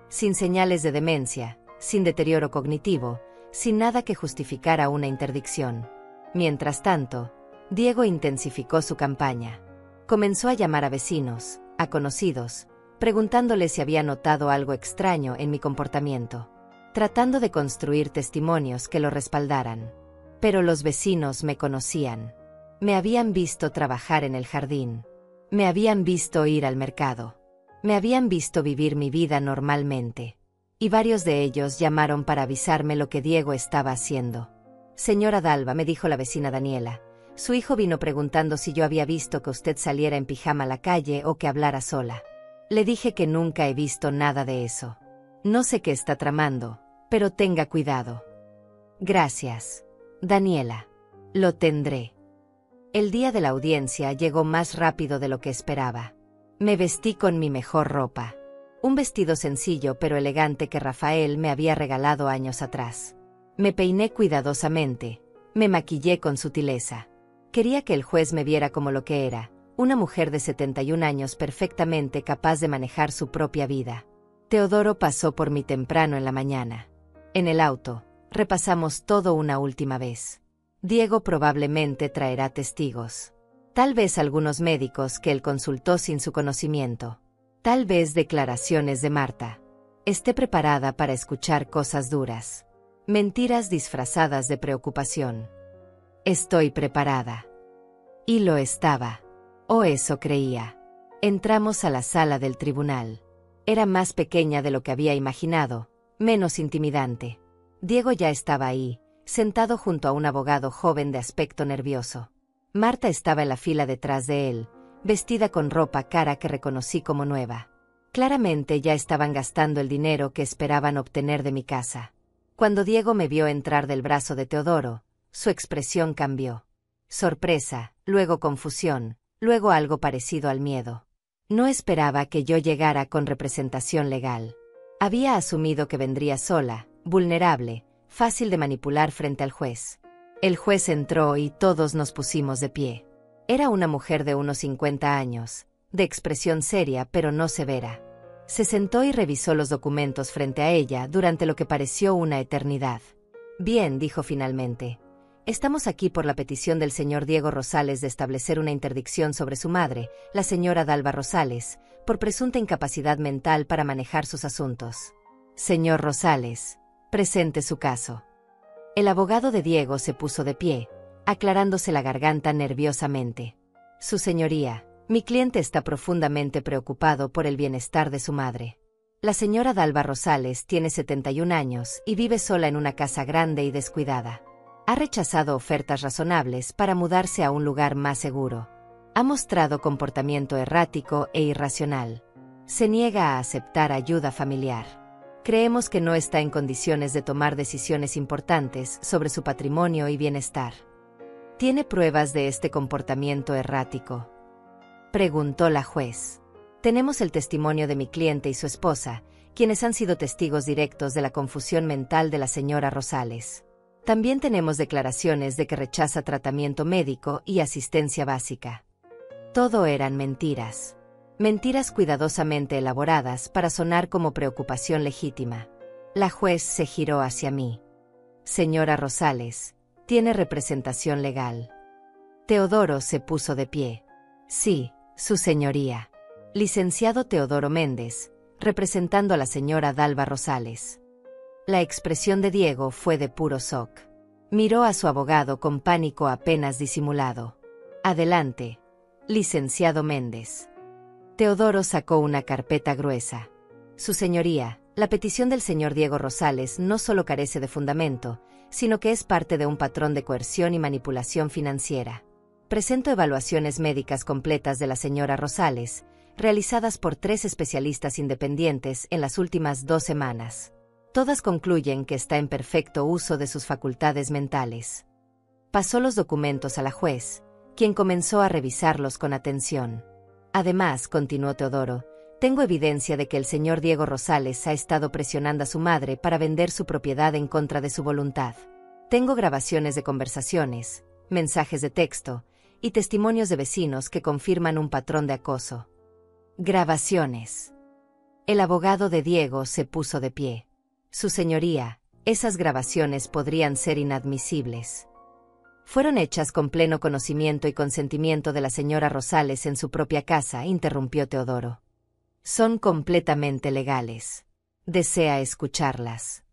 Sin señales de demencia, sin deterioro cognitivo, sin nada que justificara una interdicción. Mientras tanto, Diego intensificó su campaña. Comenzó a llamar a vecinos, a conocidos, preguntándoles si había notado algo extraño en mi comportamiento, tratando de construir testimonios que lo respaldaran. Pero los vecinos me conocían. Me habían visto trabajar en el jardín. Me habían visto ir al mercado. Me habían visto vivir mi vida normalmente. Y varios de ellos llamaron para avisarme lo que Diego estaba haciendo. Señora Dalva, me dijo la vecina Daniela, su hijo vino preguntando si yo había visto que usted saliera en pijama a la calle o que hablara sola. Le dije que nunca he visto nada de eso. No sé qué está tramando, pero tenga cuidado. Gracias, Daniela. Lo tendré. El día de la audiencia llegó más rápido de lo que esperaba. Me vestí con mi mejor ropa. Un vestido sencillo pero elegante que Rafael me había regalado años atrás. Me peiné cuidadosamente. Me maquillé con sutileza. Quería que el juez me viera como lo que era, una mujer de 71 años perfectamente capaz de manejar su propia vida. Teodoro pasó por mí temprano en la mañana. En el auto, repasamos todo una última vez. Diego probablemente traerá testigos. Tal vez algunos médicos que él consultó sin su conocimiento. Tal vez declaraciones de Marta. Esté preparada para escuchar cosas duras. Mentiras disfrazadas de preocupación. Estoy preparada. Y lo estaba. O eso creía. Entramos a la sala del tribunal. Era más pequeña de lo que había imaginado, menos intimidante. Diego ya estaba ahí, sentado junto a un abogado joven de aspecto nervioso. Marta estaba en la fila detrás de él, vestida con ropa cara que reconocí como nueva. Claramente ya estaban gastando el dinero que esperaban obtener de mi casa. Cuando Diego me vio entrar del brazo de Teodoro, su expresión cambió. Sorpresa, luego confusión, luego algo parecido al miedo. No esperaba que yo llegara con representación legal. Había asumido que vendría sola, vulnerable, fácil de manipular frente al juez. El juez entró y todos nos pusimos de pie. Era una mujer de unos 50 años, de expresión seria pero no severa. Se sentó y revisó los documentos frente a ella durante lo que pareció una eternidad. Bien, dijo finalmente. Estamos aquí por la petición del señor Diego Rosales de establecer una interdicción sobre su madre, la señora Dalva Rosales, por presunta incapacidad mental para manejar sus asuntos. Señor Rosales, presente su caso. El abogado de Diego se puso de pie, aclarándose la garganta nerviosamente. Su señoría, mi cliente está profundamente preocupado por el bienestar de su madre. La señora Dalva Rosales tiene 71 años y vive sola en una casa grande y descuidada. Ha rechazado ofertas razonables para mudarse a un lugar más seguro. Ha mostrado comportamiento errático e irracional. Se niega a aceptar ayuda familiar. Creemos que no está en condiciones de tomar decisiones importantes sobre su patrimonio y bienestar. ¿Tiene pruebas de este comportamiento errático?, preguntó la juez. Tenemos el testimonio de mi cliente y su esposa, quienes han sido testigos directos de la confusión mental de la señora Rosales. También tenemos declaraciones de que rechaza tratamiento médico y asistencia básica. Todo eran mentiras. Mentiras cuidadosamente elaboradas para sonar como preocupación legítima. La juez se giró hacia mí. Señora Rosales, tiene representación legal. Teodoro se puso de pie. Sí, su señoría. Licenciado Teodoro Méndez, representando a la señora Dalva Rosales. La expresión de Diego fue de puro shock. Miró a su abogado con pánico apenas disimulado. Adelante, licenciado Méndez. Teodoro sacó una carpeta gruesa. Su señoría, la petición del señor Diego Rosales no solo carece de fundamento, sino que es parte de un patrón de coerción y manipulación financiera. Presento evaluaciones médicas completas de la señora Rosales, realizadas por 3 especialistas independientes en las últimas 2 semanas. Todas concluyen que está en perfecto uso de sus facultades mentales. Pasó los documentos a la juez, quien comenzó a revisarlos con atención. Además, continuó Teodoro, tengo evidencia de que el señor Diego Rosales ha estado presionando a su madre para vender su propiedad en contra de su voluntad. Tengo grabaciones de conversaciones, mensajes de texto y testimonios de vecinos que confirman un patrón de acoso. Grabaciones. El abogado de Diego se puso de pie. Su señoría, esas grabaciones podrían ser inadmisibles. Fueron hechas con pleno conocimiento y consentimiento de la señora Rosales en su propia casa, interrumpió Teodoro. Son completamente legales. ¿Desea escucharlas?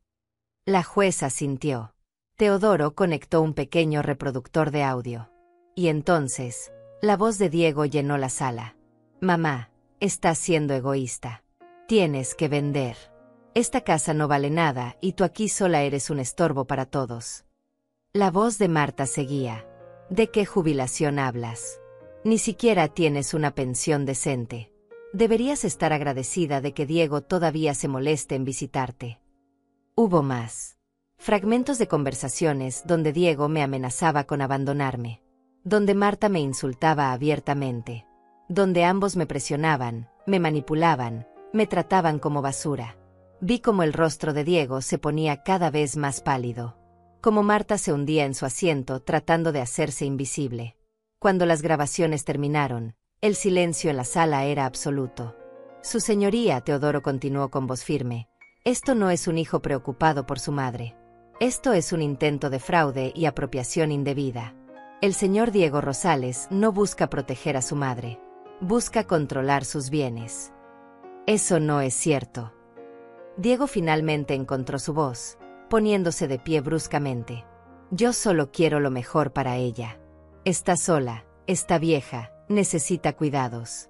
La jueza asintió. Teodoro conectó un pequeño reproductor de audio. Y entonces, la voz de Diego llenó la sala. Mamá, estás siendo egoísta. Tienes que vender. Esta casa no vale nada y tú aquí sola eres un estorbo para todos. La voz de Marta seguía. ¿De qué jubilación hablas? Ni siquiera tienes una pensión decente. Deberías estar agradecida de que Diego todavía se moleste en visitarte. Hubo más. Fragmentos de conversaciones donde Diego me amenazaba con abandonarme. Donde Marta me insultaba abiertamente. Donde ambos me presionaban, me manipulaban, me trataban como basura. Vi cómo el rostro de Diego se ponía cada vez más pálido. Como Marta se hundía en su asiento tratando de hacerse invisible. Cuando las grabaciones terminaron, el silencio en la sala era absoluto. Su señoría, Teodoro continuó con voz firme, esto no es un hijo preocupado por su madre. Esto es un intento de fraude y apropiación indebida. El señor Diego Rosales no busca proteger a su madre. Busca controlar sus bienes. Eso no es cierto. Diego finalmente encontró su voz, poniéndose de pie bruscamente. Yo solo quiero lo mejor para ella. Está sola, está vieja, necesita cuidados.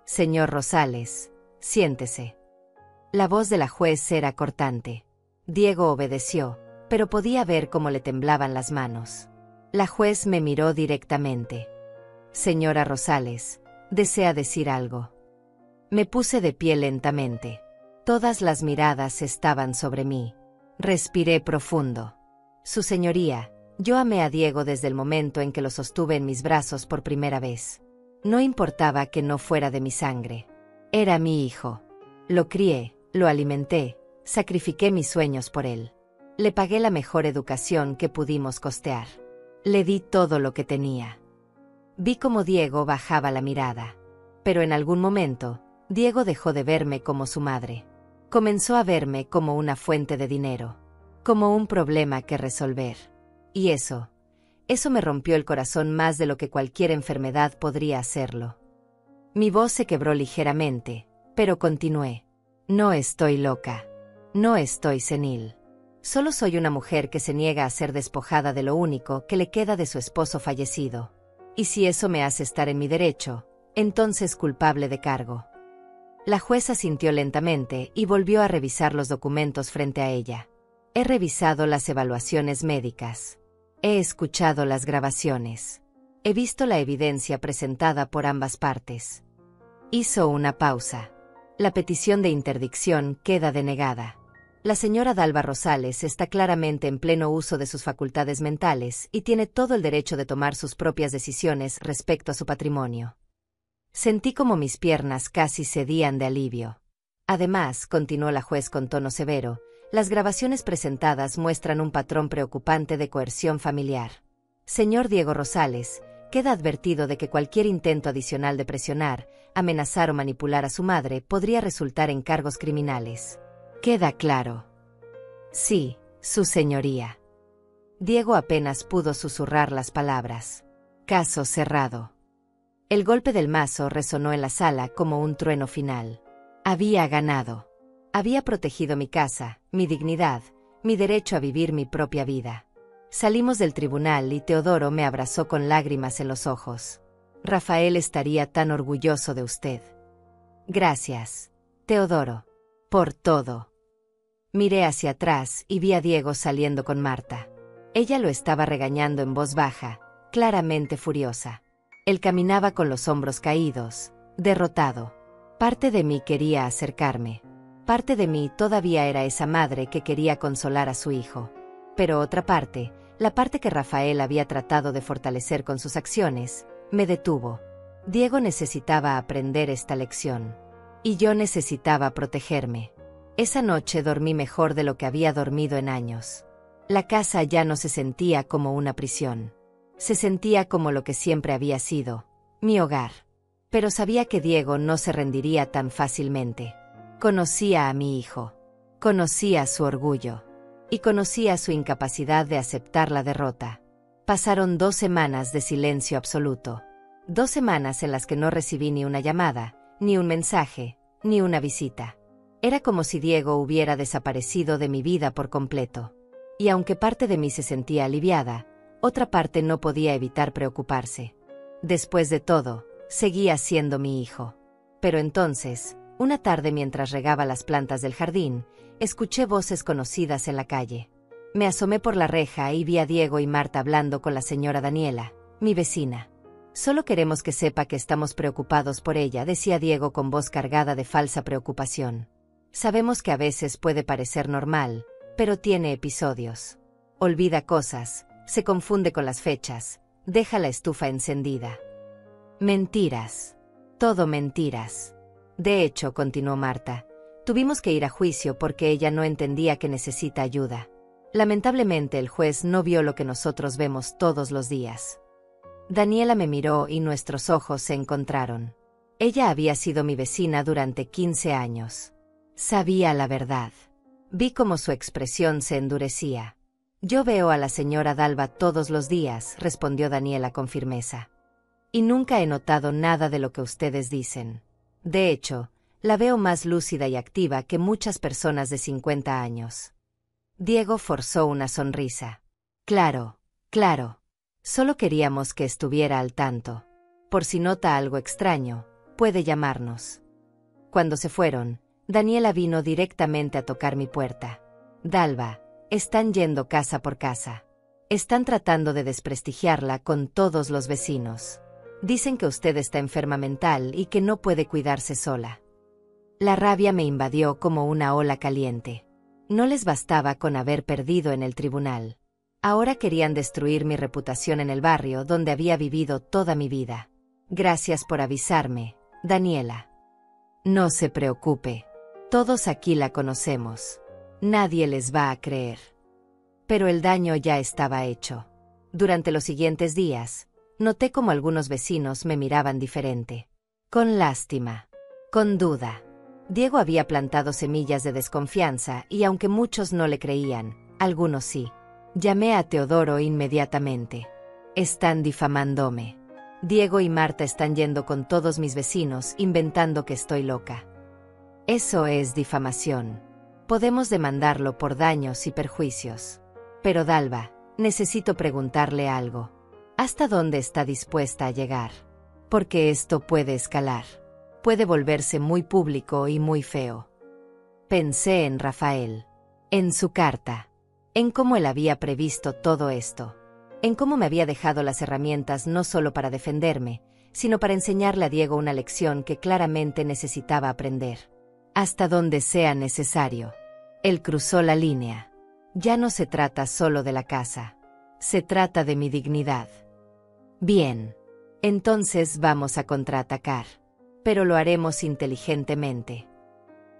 Señor Rosales, siéntese. La voz de la juez era cortante. Diego obedeció, pero podía ver cómo le temblaban las manos. La juez me miró directamente. Señora Rosales, ¿desea decir algo? Me puse de pie lentamente. Todas las miradas estaban sobre mí. Respiré profundo. Su señoría, yo amé a Diego desde el momento en que lo sostuve en mis brazos por primera vez. No importaba que no fuera de mi sangre. Era mi hijo. Lo crié, lo alimenté, sacrifiqué mis sueños por él. Le pagué la mejor educación que pudimos costear. Le di todo lo que tenía. Vi cómo Diego bajaba la mirada. Pero en algún momento, Diego dejó de verme como su madre. Comenzó a verme como una fuente de dinero. Como un problema que resolver. Y eso me rompió el corazón más de lo que cualquier enfermedad podría hacerlo. Mi voz se quebró ligeramente, pero continué. No estoy loca. No estoy senil. Solo soy una mujer que se niega a ser despojada de lo único que le queda de su esposo fallecido. Y si eso me hace estar en mi derecho, entonces culpable de cargo. La jueza asintió lentamente y volvió a revisar los documentos frente a ella. He revisado las evaluaciones médicas. He escuchado las grabaciones. He visto la evidencia presentada por ambas partes. Hizo una pausa. La petición de interdicción queda denegada. La señora Dalva Rosales está claramente en pleno uso de sus facultades mentales y tiene todo el derecho de tomar sus propias decisiones respecto a su patrimonio. Sentí como mis piernas casi cedían de alivio. Además, continuó la juez con tono severo, las grabaciones presentadas muestran un patrón preocupante de coerción familiar. Señor Diego Rosales, queda advertido de que cualquier intento adicional de presionar, amenazar o manipular a su madre podría resultar en cargos criminales. ¿Queda claro? Sí, su señoría. Diego apenas pudo susurrar las palabras. Caso cerrado. El golpe del mazo resonó en la sala como un trueno final. Había ganado. Había protegido mi casa, mi dignidad, mi derecho a vivir mi propia vida. Salimos del tribunal y Teodoro me abrazó con lágrimas en los ojos. Rafael estaría tan orgulloso de usted. Gracias, Teodoro, por todo. Miré hacia atrás y vi a Diego saliendo con Marta. Ella lo estaba regañando en voz baja, claramente furiosa. Él caminaba con los hombros caídos, derrotado. Parte de mí quería acercarme. Parte de mí todavía era esa madre que quería consolar a su hijo. Pero otra parte, la parte que Rafael había tratado de fortalecer con sus acciones, me detuvo. Diego necesitaba aprender esta lección. Y yo necesitaba protegerme. Esa noche dormí mejor de lo que había dormido en años. La casa ya no se sentía como una prisión. Se sentía como lo que siempre había sido, mi hogar. Pero sabía que Diego no se rendiría tan fácilmente. Conocía a mi hijo. Conocía su orgullo. Y conocía su incapacidad de aceptar la derrota. Pasaron 2 semanas de silencio absoluto. 2 semanas en las que no recibí ni una llamada, ni un mensaje, ni una visita. Era como si Diego hubiera desaparecido de mi vida por completo. Y aunque parte de mí se sentía aliviada, otra parte no podía evitar preocuparse. Después de todo, seguía siendo mi hijo. Pero entonces, una tarde mientras regaba las plantas del jardín, escuché voces conocidas en la calle. Me asomé por la reja y vi a Diego y Marta hablando con la señora Daniela, mi vecina. Solo queremos que sepa que estamos preocupados por ella, decía Diego con voz cargada de falsa preocupación. Sabemos que a veces puede parecer normal, pero tiene episodios. Olvida cosas, se confunde con las fechas, deja la estufa encendida. Mentiras. Todo mentiras. De hecho, continuó Marta, tuvimos que ir a juicio porque ella no entendía que necesita ayuda. Lamentablemente el juez no vio lo que nosotros vemos todos los días. Daniela me miró y nuestros ojos se encontraron. Ella había sido mi vecina durante 15 años. Sabía la verdad. Vi cómo su expresión se endurecía. Yo veo a la señora Dalva todos los días, respondió Daniela con firmeza. Y nunca he notado nada de lo que ustedes dicen. De hecho, la veo más lúcida y activa que muchas personas de 50 años. Diego forzó una sonrisa. Claro, claro. Solo queríamos que estuviera al tanto. Por si nota algo extraño, puede llamarnos. Cuando se fueron, Daniela vino directamente a tocar mi puerta. Dalva, están yendo casa por casa. Están tratando de desprestigiarla con todos los vecinos. Dicen que usted está enferma mental y que no puede cuidarse sola. La rabia me invadió como una ola caliente. No les bastaba con haber perdido en el tribunal. Ahora querían destruir mi reputación en el barrio donde había vivido toda mi vida. Gracias por avisarme, Daniela. No se preocupe. Todos aquí la conocemos. Nadie les va a creer. Pero el daño ya estaba hecho. Durante los siguientes días, noté como algunos vecinos me miraban diferente. Con lástima. Con duda. Diego había plantado semillas de desconfianza y aunque muchos no le creían, algunos sí. Llamé a Teodoro inmediatamente. Están difamándome. Diego y Marta están yendo con todos mis vecinos inventando que estoy loca. Eso es difamación. Podemos demandarlo por daños y perjuicios. Pero Dalva, necesito preguntarle algo. ¿Hasta dónde está dispuesta a llegar? Porque esto puede escalar. Puede volverse muy público y muy feo. Pensé en Rafael. En su carta. En cómo él había previsto todo esto. En cómo me había dejado las herramientas no solo para defenderme, sino para enseñarle a Diego una lección que claramente necesitaba aprender. Hasta donde sea necesario. Él cruzó la línea. Ya no se trata solo de la casa. Se trata de mi dignidad. Bien. Entonces vamos a contraatacar. Pero lo haremos inteligentemente.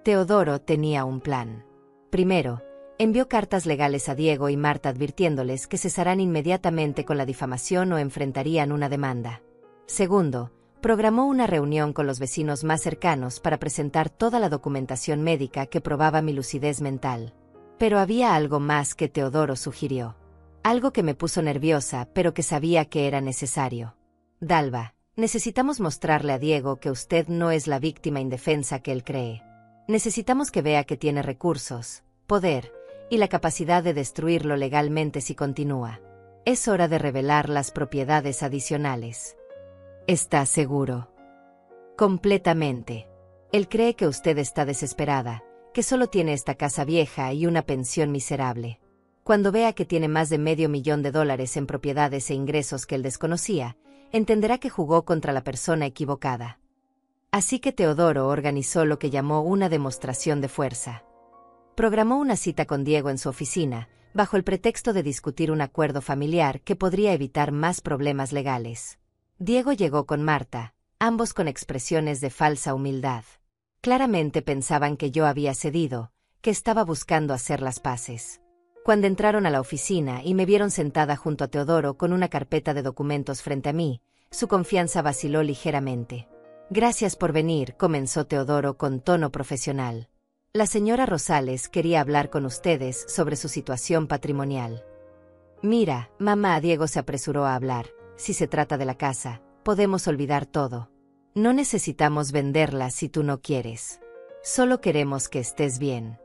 Teodoro tenía un plan. Primero, envió cartas legales a Diego y Marta advirtiéndoles que cesarán inmediatamente con la difamación o enfrentarían una demanda. Segundo, programó una reunión con los vecinos más cercanos para presentar toda la documentación médica que probaba mi lucidez mental. Pero había algo más que Teodoro sugirió. Algo que me puso nerviosa, pero que sabía que era necesario. Dalva, necesitamos mostrarle a Diego que usted no es la víctima indefensa que él cree. Necesitamos que vea que tiene recursos, poder, y la capacidad de destruirlo legalmente si continúa. Es hora de revelar las propiedades adicionales. ¿Está seguro? Completamente. Él cree que usted está desesperada, que solo tiene esta casa vieja y una pensión miserable. Cuando vea que tiene más de $500,000 en propiedades e ingresos que él desconocía, entenderá que jugó contra la persona equivocada. Así que Teodoro organizó lo que llamó una demostración de fuerza. Programó una cita con Diego en su oficina, bajo el pretexto de discutir un acuerdo familiar que podría evitar más problemas legales. Diego llegó con Marta, ambos con expresiones de falsa humildad. Claramente pensaban que yo había cedido, que estaba buscando hacer las paces. Cuando entraron a la oficina y me vieron sentada junto a Teodoro con una carpeta de documentos frente a mí, su confianza vaciló ligeramente. «Gracias por venir», comenzó Teodoro con tono profesional. «La señora Rosales quería hablar con ustedes sobre su situación patrimonial». «Mira, mamá», Diego se apresuró a hablar, «si se trata de la casa, podemos olvidar todo. No necesitamos venderla si tú no quieres. Solo queremos que estés bien».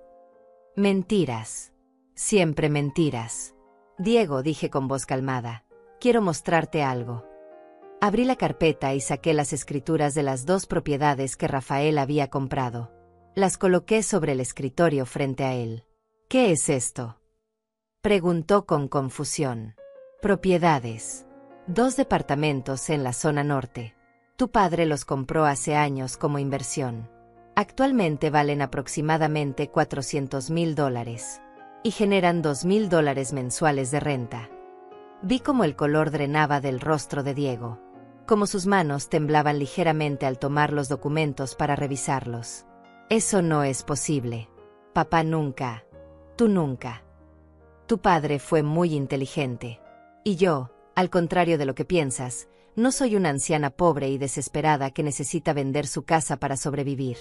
«Mentiras. Siempre mentiras». «Diego», dije con voz calmada, «quiero mostrarte algo». Abrí la carpeta y saqué las escrituras de las 2 propiedades que Rafael había comprado. Las coloqué sobre el escritorio frente a él. «¿Qué es esto?», preguntó con confusión. «Propiedades. 2 departamentos en la zona norte. Tu padre los compró hace años como inversión. Actualmente valen aproximadamente $400,000 y generan $2,000 mensuales de renta». Vi cómo el color drenaba del rostro de Diego, como sus manos temblaban ligeramente al tomar los documentos para revisarlos. «Eso no es posible. Papá nunca. Tú nunca. Tu padre fue muy inteligente. Y yo, al contrario de lo que piensas, no soy una anciana pobre y desesperada que necesita vender su casa para sobrevivir».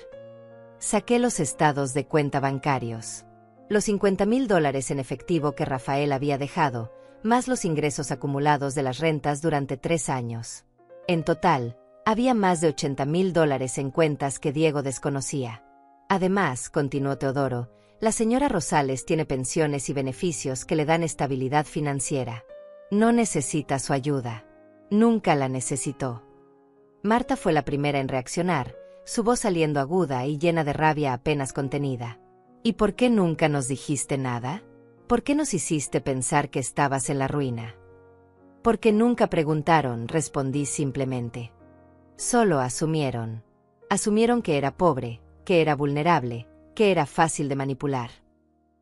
Saqué los estados de cuenta bancarios. Los $50,000 en efectivo que Rafael había dejado, más los ingresos acumulados de las rentas durante 3 años. En total, había más de $80,000 en cuentas que Diego desconocía. «Además», continuó Teodoro, «la señora Rosales tiene pensiones y beneficios que le dan estabilidad financiera. No necesita su ayuda. Nunca la necesitó». Marta fue la primera en reaccionar, su voz saliendo aguda y llena de rabia apenas contenida. «¿Y por qué nunca nos dijiste nada? ¿Por qué nos hiciste pensar que estabas en la ruina?». «Porque nunca preguntaron», respondí simplemente. «Solo asumieron. Asumieron que era pobre, que era vulnerable, que era fácil de manipular».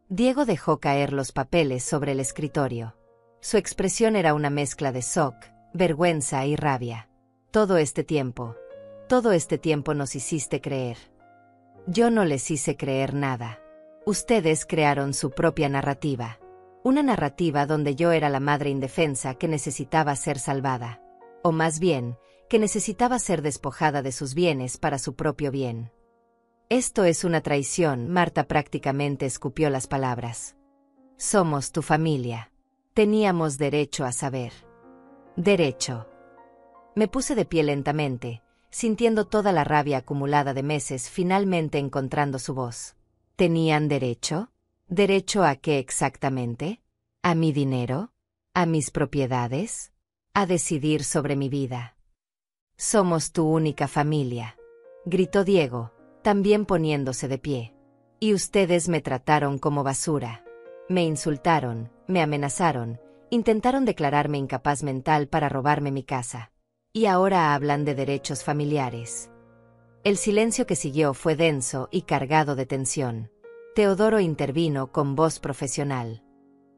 Diego dejó caer los papeles sobre el escritorio. Su expresión era una mezcla de shock, vergüenza y rabia. Todo este tiempo nos hiciste creer». «Yo no les hice creer nada. Ustedes crearon su propia narrativa. Una narrativa donde yo era la madre indefensa que necesitaba ser salvada. O más bien, que necesitaba ser despojada de sus bienes para su propio bien». «Esto es una traición», Marta prácticamente escupió las palabras. «Somos tu familia. Teníamos derecho a saber». «Derecho». Me puse de pie lentamente, sintiendo toda la rabia acumulada de meses finalmente encontrando su voz. ¿Tenían derecho? ¿Derecho a qué exactamente? ¿A mi dinero? ¿A mis propiedades? ¿A decidir sobre mi vida? «Somos tu única familia», gritó Diego, también poniéndose de pie. «Y ustedes me trataron como basura. Me insultaron, me amenazaron, intentaron declararme incapaz mental para robarme mi casa. Y ahora hablan de derechos familiares». El silencio que siguió fue denso y cargado de tensión. Teodoro intervino con voz profesional.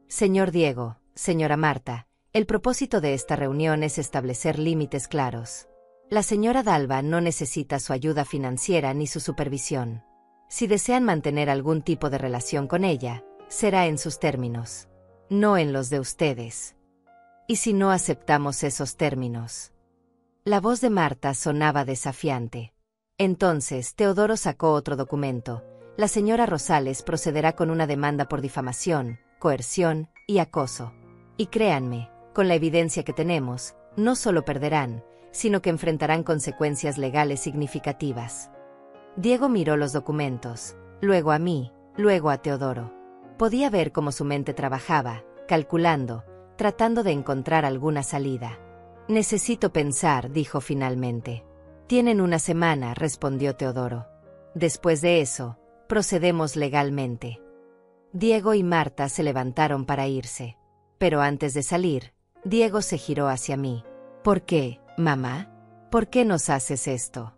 «Señor Diego, señora Marta, el propósito de esta reunión es establecer límites claros. La señora Dalva no necesita su ayuda financiera ni su supervisión. Si desean mantener algún tipo de relación con ella, será en sus términos, no en los de ustedes. ¿Y si no aceptamos esos términos?». La voz de Marta sonaba desafiante. Entonces Teodoro sacó otro documento. «La señora Rosales procederá con una demanda por difamación, coerción y acoso. Y créanme, con la evidencia que tenemos, no solo perderán, sino que enfrentarán consecuencias legales significativas». Diego miró los documentos, luego a mí, luego a Teodoro. Podía ver cómo su mente trabajaba, calculando, tratando de encontrar alguna salida. «Necesito pensar», dijo finalmente. «Tienen una semana», respondió Teodoro. «Después de eso, procedemos legalmente». Diego y Marta se levantaron para irse. Pero antes de salir, Diego se giró hacia mí. «¿Por qué, mamá? ¿Por qué nos haces esto?».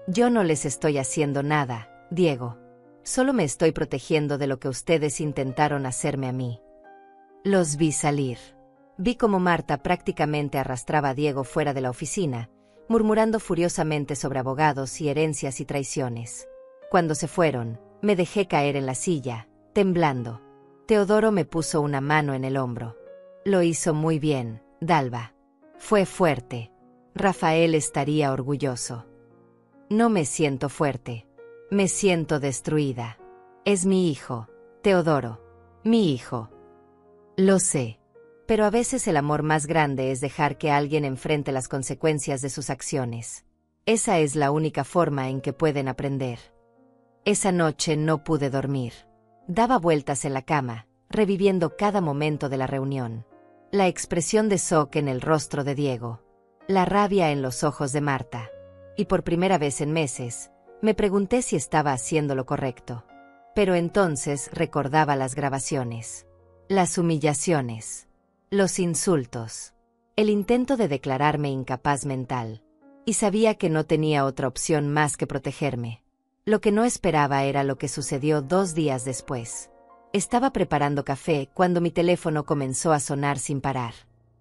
Yo no les estoy haciendo nada, Diego. Solo me estoy protegiendo de lo que ustedes intentaron hacerme a mí. Los vi salir. Vi cómo Marta prácticamente arrastraba a Diego fuera de la oficina, murmurando furiosamente sobre abogados y herencias y traiciones. Cuando se fueron, me dejé caer en la silla, temblando. Teodoro me puso una mano en el hombro. Lo hizo muy bien, Dalva. Fue fuerte. Rafael estaría orgulloso. No me siento fuerte. Me siento destruida. Es mi hijo, Teodoro. Mi hijo. Lo sé. Pero a veces el amor más grande es dejar que alguien enfrente las consecuencias de sus acciones. Esa es la única forma en que pueden aprender. Esa noche no pude dormir. Daba vueltas en la cama, reviviendo cada momento de la reunión. La expresión de shock en el rostro de Diego. La rabia en los ojos de Marta. Y por primera vez en meses, me pregunté si estaba haciendo lo correcto. Pero entonces recordaba las grabaciones. Las humillaciones. Los insultos. El intento de declararme incapaz mental. Y sabía que no tenía otra opción más que protegerme. Lo que no esperaba era lo que sucedió 2 días después. Estaba preparando café cuando mi teléfono comenzó a sonar sin parar.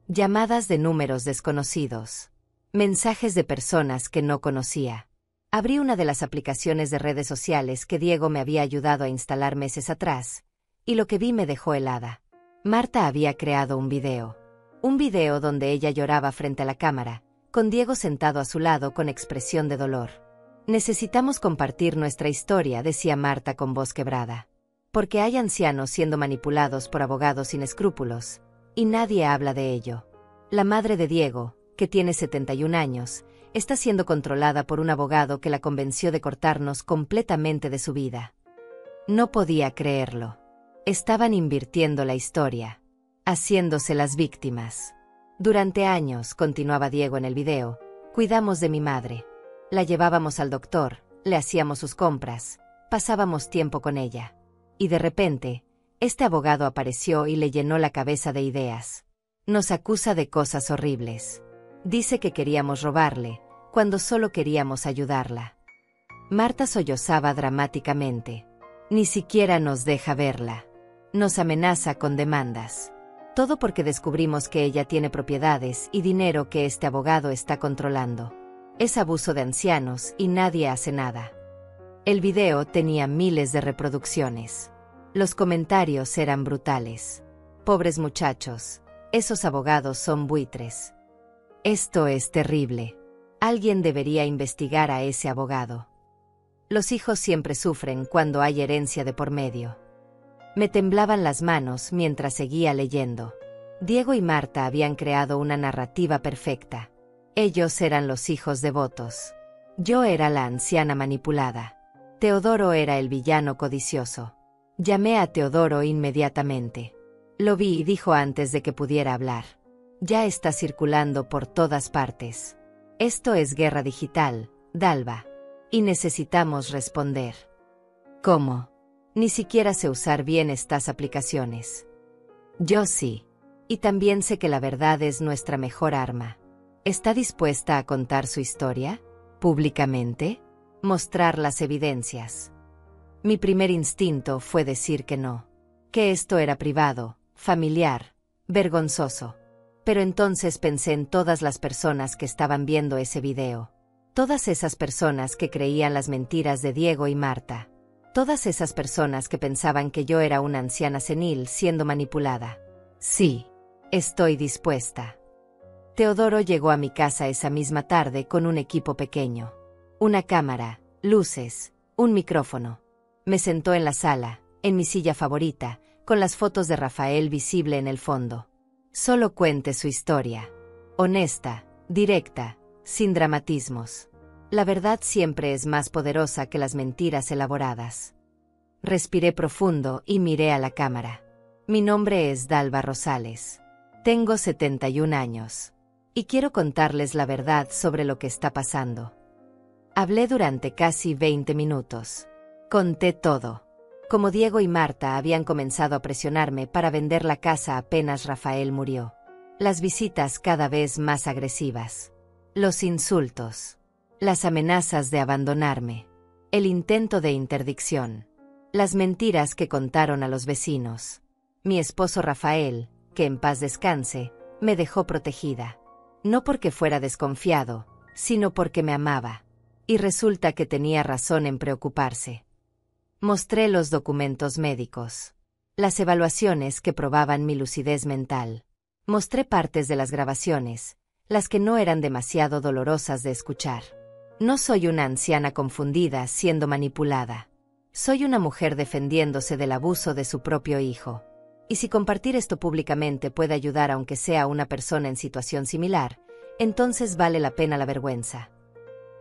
Llamadas de números desconocidos. Mensajes de personas que no conocía. Abrí una de las aplicaciones de redes sociales que Diego me había ayudado a instalar meses atrás, y lo que vi me dejó helada. Marta había creado un video. Un video donde ella lloraba frente a la cámara, con Diego sentado a su lado con expresión de dolor. Necesitamos compartir nuestra historia, decía Marta con voz quebrada. Porque hay ancianos siendo manipulados por abogados sin escrúpulos, y nadie habla de ello. La madre de Diego, que tiene 71 años, está siendo controlada por un abogado que la convenció de cortarnos completamente de su vida. No podía creerlo. Estaban invirtiendo la historia, haciéndose las víctimas. Durante años, continuaba Diego en el video, cuidamos de mi madre. La llevábamos al doctor, le hacíamos sus compras, pasábamos tiempo con ella. Y de repente, este abogado apareció y le llenó la cabeza de ideas. Nos acusa de cosas horribles. Dice que queríamos robarle, cuando solo queríamos ayudarla. Marta sollozaba dramáticamente. Ni siquiera nos deja verla. Nos amenaza con demandas. Todo porque descubrimos que ella tiene propiedades y dinero que este abogado está controlando. Es abuso de ancianos y nadie hace nada. El video tenía miles de reproducciones. Los comentarios eran brutales. Pobres muchachos, esos abogados son buitres. Esto es terrible. Alguien debería investigar a ese abogado. Los hijos siempre sufren cuando hay herencia de por medio. Me temblaban las manos mientras seguía leyendo. Diego y Marta habían creado una narrativa perfecta. Ellos eran los hijos devotos. Yo era la anciana manipulada. Teodoro era el villano codicioso. Llamé a Teodoro inmediatamente. Lo vi y dijo antes de que pudiera hablar. Ya está circulando por todas partes. Esto es guerra digital, Dalva. Y necesitamos responder. ¿Cómo? Ni siquiera sé usar bien estas aplicaciones. Yo sí. Y también sé que la verdad es nuestra mejor arma. ¿Está dispuesta a contar su historia? ¿Públicamente? Mostrar las evidencias. Mi primer instinto fue decir que no. Que esto era privado, familiar, vergonzoso. Pero entonces pensé en todas las personas que estaban viendo ese video. Todas esas personas que creían las mentiras de Diego y Marta. Todas esas personas que pensaban que yo era una anciana senil siendo manipulada. Sí, estoy dispuesta. Teodoro llegó a mi casa esa misma tarde con un equipo pequeño. Una cámara, luces, un micrófono. Me sentó en la sala, en mi silla favorita, con las fotos de Rafael visible en el fondo. Solo cuente su historia. Honesta, directa, sin dramatismos. La verdad siempre es más poderosa que las mentiras elaboradas. Respiré profundo y miré a la cámara. Mi nombre es Dalva Rosales. Tengo 71 años. Y quiero contarles la verdad sobre lo que está pasando. Hablé durante casi 20 minutos. Conté todo. Como Diego y Marta habían comenzado a presionarme para vender la casa apenas Rafael murió. Las visitas cada vez más agresivas. Los insultos. Las amenazas de abandonarme. El intento de interdicción. Las mentiras que contaron a los vecinos. Mi esposo Rafael, que en paz descanse, me dejó protegida. No porque fuera desconfiado, sino porque me amaba. Y resulta que tenía razón en preocuparse. Mostré los documentos médicos. Las evaluaciones que probaban mi lucidez mental. Mostré partes de las grabaciones, las que no eran demasiado dolorosas de escuchar. No soy una anciana confundida siendo manipulada. Soy una mujer defendiéndose del abuso de su propio hijo. Y si compartir esto públicamente puede ayudar aunque sea a una persona en situación similar, entonces vale la pena la vergüenza.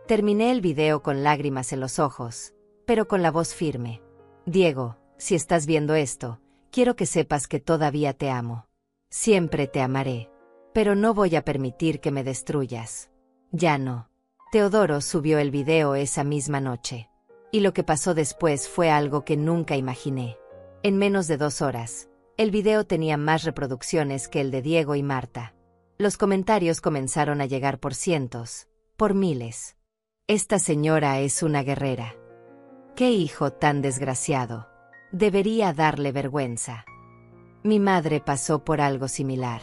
Terminé el video con lágrimas en los ojos, pero con la voz firme. Diego, si estás viendo esto, quiero que sepas que todavía te amo. Siempre te amaré. Pero no voy a permitir que me destruyas. Ya no. Teodoro subió el video esa misma noche. Y lo que pasó después fue algo que nunca imaginé. En menos de 2 horas, el video tenía más reproducciones que el de Diego y Marta. Los comentarios comenzaron a llegar por cientos, por miles. Esta señora es una guerrera. ¡Qué hijo tan desgraciado! Debería darle vergüenza. Mi madre pasó por algo similar.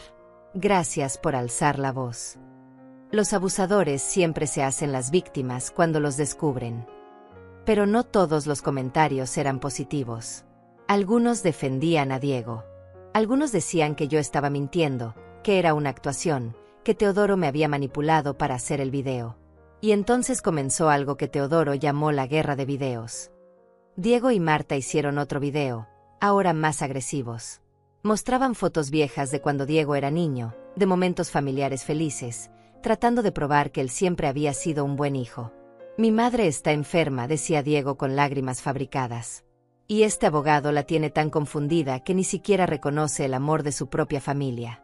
Gracias por alzar la voz. Los abusadores siempre se hacen las víctimas cuando los descubren. Pero no todos los comentarios eran positivos. Algunos defendían a Diego. Algunos decían que yo estaba mintiendo, que era una actuación, que Teodoro me había manipulado para hacer el video. Y entonces comenzó algo que Teodoro llamó la guerra de videos. Diego y Marta hicieron otro video, ahora más agresivos. Mostraban fotos viejas de cuando Diego era niño, de momentos familiares felices, tratando de probar que él siempre había sido un buen hijo. Mi madre está enferma, decía Diego con lágrimas fabricadas. Y este abogado la tiene tan confundida que ni siquiera reconoce el amor de su propia familia.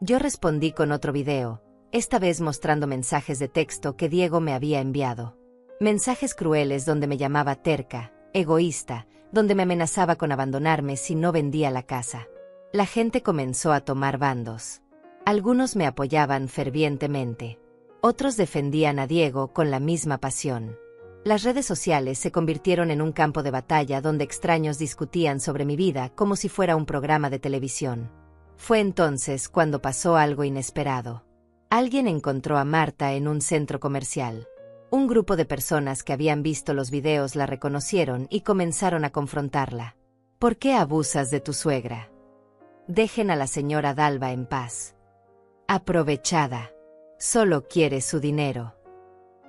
Yo respondí con otro video, esta vez mostrando mensajes de texto que Diego me había enviado. Mensajes crueles donde me llamaba terca, egoísta, donde me amenazaba con abandonarme si no vendía la casa. La gente comenzó a tomar bandos. Algunos me apoyaban fervientemente. Otros defendían a Diego con la misma pasión. Las redes sociales se convirtieron en un campo de batalla donde extraños discutían sobre mi vida como si fuera un programa de televisión. Fue entonces cuando pasó algo inesperado. Alguien encontró a Marta en un centro comercial. Un grupo de personas que habían visto los videos la reconocieron y comenzaron a confrontarla. ¿Por qué abusas de tu suegra? Dejen a la señora Dalva en paz. Aprovechada. Solo quiere su dinero.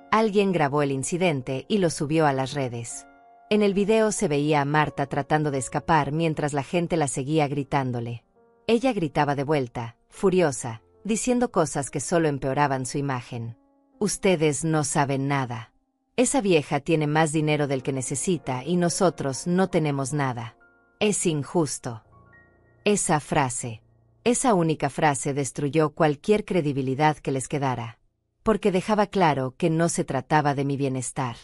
Alguien grabó el incidente y lo subió a las redes. En el video se veía a Marta tratando de escapar mientras la gente la seguía gritándole. Ella gritaba de vuelta, furiosa, diciendo cosas que solo empeoraban su imagen. Ustedes no saben nada. Esa vieja tiene más dinero del que necesita y nosotros no tenemos nada. Es injusto. Esa frase, esa única frase destruyó cualquier credibilidad que les quedara. Porque dejaba claro que no se trataba de mi bienestar.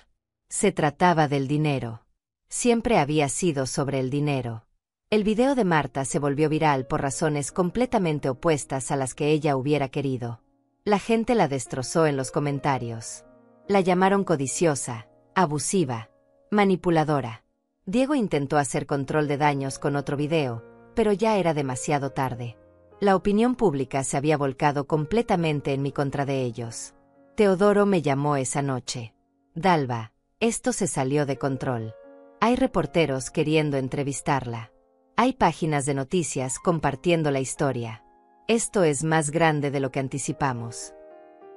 Se trataba del dinero. Siempre había sido sobre el dinero. El video de Marta se volvió viral por razones completamente opuestas a las que ella hubiera querido. La gente la destrozó en los comentarios. La llamaron codiciosa, abusiva, manipuladora. Diego intentó hacer control de daños con otro video, pero ya era demasiado tarde. La opinión pública se había volcado completamente en mi contra de ellos. Teodoro me llamó esa noche. Dalva, esto se salió de control. Hay reporteros queriendo entrevistarla. Hay páginas de noticias compartiendo la historia. Esto es más grande de lo que anticipamos.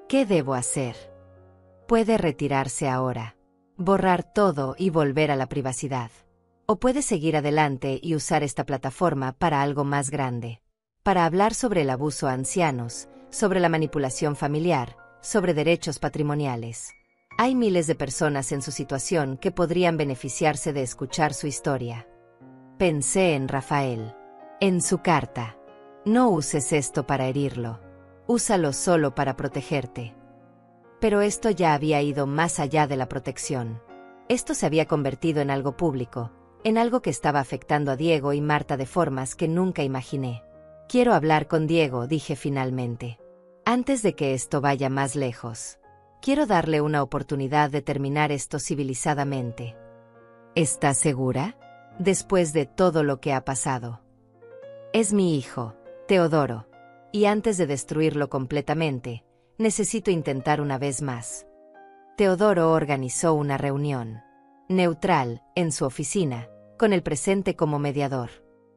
¿Qué debo hacer? Puede retirarse ahora, borrar todo y volver a la privacidad. O puede seguir adelante y usar esta plataforma para algo más grande. Para hablar sobre el abuso a ancianos, sobre la manipulación familiar, sobre derechos patrimoniales. Hay miles de personas en su situación que podrían beneficiarse de escuchar su historia. Pensé en Rafael. En su carta. No uses esto para herirlo. Úsalo solo para protegerte. Pero esto ya había ido más allá de la protección. Esto se había convertido en algo público, en algo que estaba afectando a Diego y Marta de formas que nunca imaginé. Quiero hablar con Diego, dije finalmente. Antes de que esto vaya más lejos. Quiero darle una oportunidad de terminar esto civilizadamente. ¿Estás segura? Después de todo lo que ha pasado. Es mi hijo, Teodoro. Y antes de destruirlo completamente, necesito intentar una vez más. Teodoro organizó una reunión neutral en su oficina, con el presente como mediador.